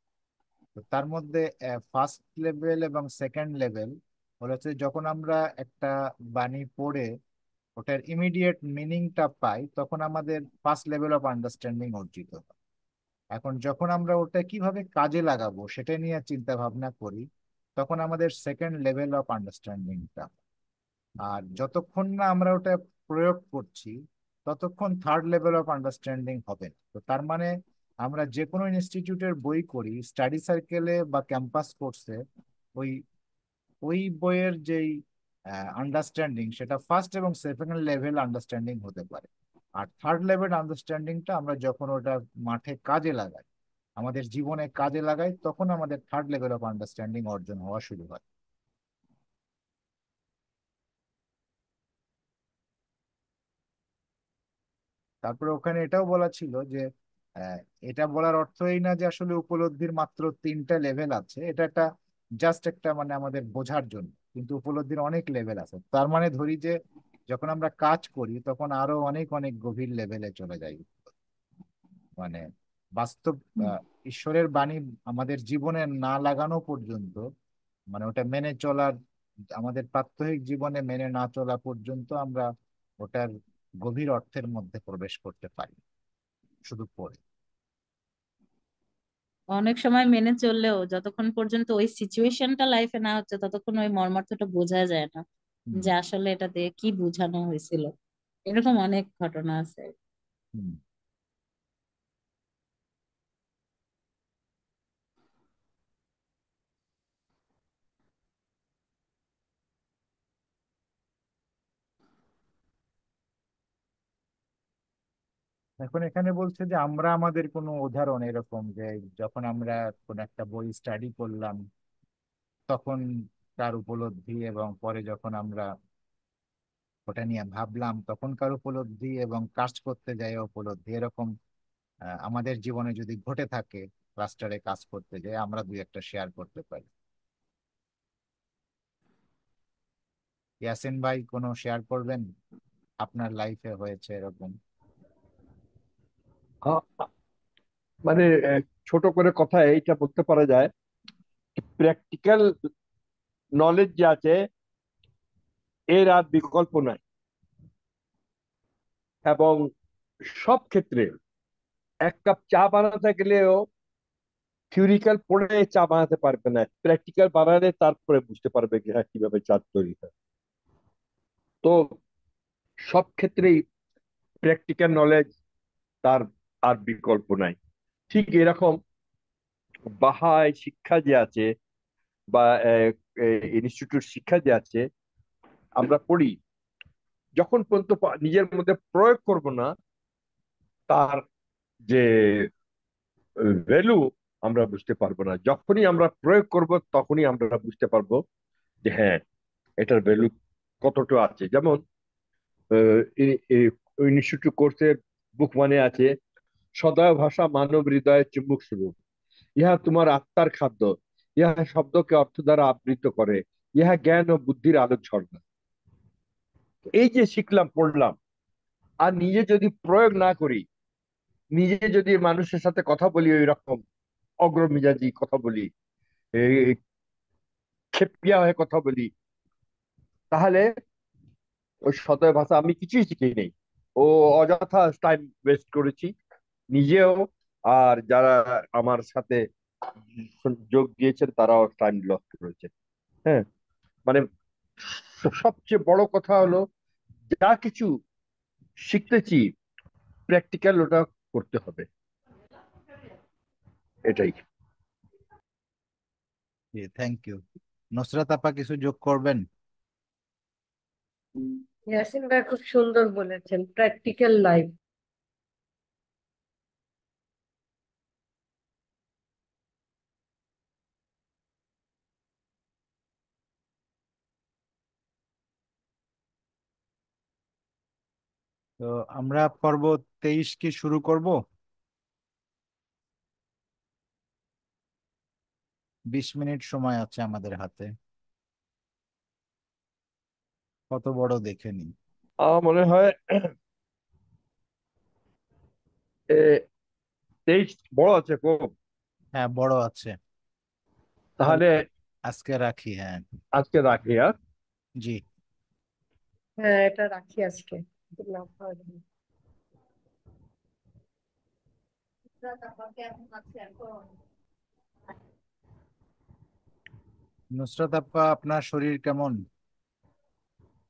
তো তার মধ্যে ফার্স্ট লেভেল এবং সেকেন্ড লেভেল হচ্ছে যখন আমরা একটা বাণী পড়ে ওটার ইমিডিয়েট মিনিংটা পাই, তখন আমাদের ফার্স্ট লেভেল অফ আন্ডারস্ট্যান্ডিং অর্জিত হয়। এখন যখন আমরা ওটা কিভাবে কাজে লাগাবো সেটা নিয়ে চিন্তা ভাবনা করি, তখন আমাদের সেকেন্ড লেভেল অফ আন্ডারস্ট্যান্ডিংটা। আর যতক্ষণ না আমরা ওটা প্রয়োগ করছি, ততক্ষণ থার্ড লেভেল অফ আন্ডারস্ট্যান্ডিং হবে না। তো তার মানে আমরা যে কোনো ইনস্টিটিউটের বই করি, স্টাডি সার্কেলে বা ক্যাম্পাস কোর্সে, ওই ওই বইয়ের যেই আন্ডারস্ট্যান্ডিং সেটা ফার্স্ট এবং সেকেন্ড লেভেল আন্ডারস্ট্যান্ডিং হতে পারে। আর থার্ড লেভেল আন্ডারস্ট্যান্ডিংটা আমরা যখন ওটা মাঠে কাজে লাগাই, আমাদের জীবনে কাজে লাগাই, তখন আমাদের থার্ড লেভেল অফ আন্ডারস্ট্যান্ডিং অর্জন হওয়া শুরু হয়। তারপরে ওখানে এটাও বলা ছিল যে আহ, এটা বলার অর্থ এই না যে আসলে উপলব্ধির মাত্র তিনটা লেভেল আছে, এটা একটা জাস্ট একটা মানে আমাদের বোঝার জন্য, কিন্তু উপলব্ধির অনেক লেভেল আছে। তার মানে ধরি যে যখন আমরা কাজ করি তখন আরো অনেক অনেক গভীর লেভেলে চলে যাই। মানে বাস্তব হুম। আহ, ঈশ্বরের বাণী আমাদের জীবনে না লাগানো পর্যন্ত, মানে ওটা মেনে চলার, আমাদের প্রাত্যহিক জীবনে মেনে না চলা পর্যন্ত আমরা ওটার গভীর অর্থের মধ্যে প্রবেশ করতে পারি শুধু পড়ে। অনেক সময় মেনে চললেও যতক্ষণ পর্যন্ত ওই সিচুয়েশনটা লাইফে না হচ্ছে ততক্ষণ ওই মর্মার্থটা বোঝা যায় না, হুম। যে আসলে এটা দিয়ে কি বোঝানো হয়েছিল। এরকম অনেক ঘটনা আছে। হুম। এখন এখানে বলছে যে আমরা আমাদের কোনো উদাহরণ এরকম যে যখন আমরা কোন একটা বই স্টাডি করলাম তখন তার উপলব্ধি, এবং পরে যখন আমরা ওটা নিয়ে ভাবলাম তখনকার উপলব্ধি, এবং কাজ করতে যাই উপলব্ধি, এরকম আমাদের জীবনে যদি ঘটে থাকে, ক্লাস্টারে কাজ করতে যাই, আমরা দুই একটা শেয়ার করতে পারি। ইয়াসিন ভাই কোনো শেয়ার করবেন আপনার লাইফে হয়েছে এরকম? আ- মানে ছোট করে কথা এইটা বলতে পারা যায়, প্র্যাকটিক্যাল নলেজ যে আছে এর আর বিকল্প নাই। এবং সব ক্ষেত্রে এক কাপ চা বানাতে গেলেও থিওরিক্যাল পড়ে চা বানাতে পারবে না, প্র্যাকটিক্যাল বানালে তারপরে বুঝতে পারবে যে হ্যাঁ কিভাবে চা তৈরি হয়। তো সব ক্ষেত্রেই প্র্যাকটিক্যাল নলেজ তার আর বিকল্প নাই। ঠিক এরকম বাহাই শিক্ষা যে আছে বা ইনস্টিটিউট শিক্ষা যে আছে আমরা পড়ি, যখন পর্যন্ত নিজের মধ্যে প্রয়োগ করব না, তার যে ভ্যালু আমরা বুঝতে পারবো না। যখনই আমরা প্রয়োগ করব তখনই আমরা বুঝতে পারবো যে হ্যাঁ এটার ভ্যালু কতটা আছে। যেমন ইনস্টিটিউট কোর্সের বুক মানে আছে, সদয় ভাষা মানব হৃদয়ের চুম্বক স্বরূপ, ইহা তোমার আত্মার খাদ্য, ইহা শব্দকে অর্থ দ্বারা আবৃত করে, ইহা জ্ঞান ও বুদ্ধির আলোক ঝর্ণা। এই যে শিখলাম পড়লাম, আর নিজে যদি প্রয়োগ না করি, নিজে যদি মানুষের সাথে কথা বলি ওই রকম অগ্রমিজাজি কথা বলি, এই খেপিয়া হয়ে কথা বলি, তাহলে ওই সদয় ভাষা আমি কিছুই শিখি নেই। ও অযথা টাইম ওয়েস্ট করেছি নিজেও, আর যারা আমার সাথে যোগ দিয়েছেন তারাও টাইম লস করেছে। হ্যাঁ, মানে সবচেয়ে বড় কথা হলো যা কিছু শিখতেছি প্র্যাকটিক্যাল ওটা করতে হবে, এটাই। জি, থ্যাংক ইউ। নুসরাত আপা কিছু যোগ করবেন? ইয়াসিন ভাই খুব সুন্দর বলেছেন, প্র্যাকটিক্যাল লাইফ। তো আমরা পর্ব 23 কি শুরু করব? 20 মিনিট সময় আছে আমাদের হাতে। কত বড় দেখে নি। আমার মনে হয় এ, 23 বড় আছে খুব। হ্যাঁ, বড় আছে। তাহলে তাহলে আজকে রাখি, হ্যাঁ। আজকে রাখি, হ্যাঁ। জি। হ্যাঁ, এটা রাখি আজকে। না পারি। নুসরাত আপা, আপনার শরীর কেমন?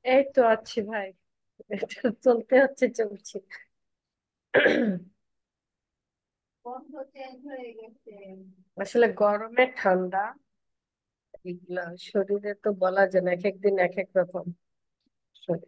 এই তো আছি ভাই, এটা চলতে হচ্ছে, চলছে। আসলে গরমে ঠান্ডা এগুলা শরীরে তো বলা যায় না, এক এক দিন এক এক রকম শরীর।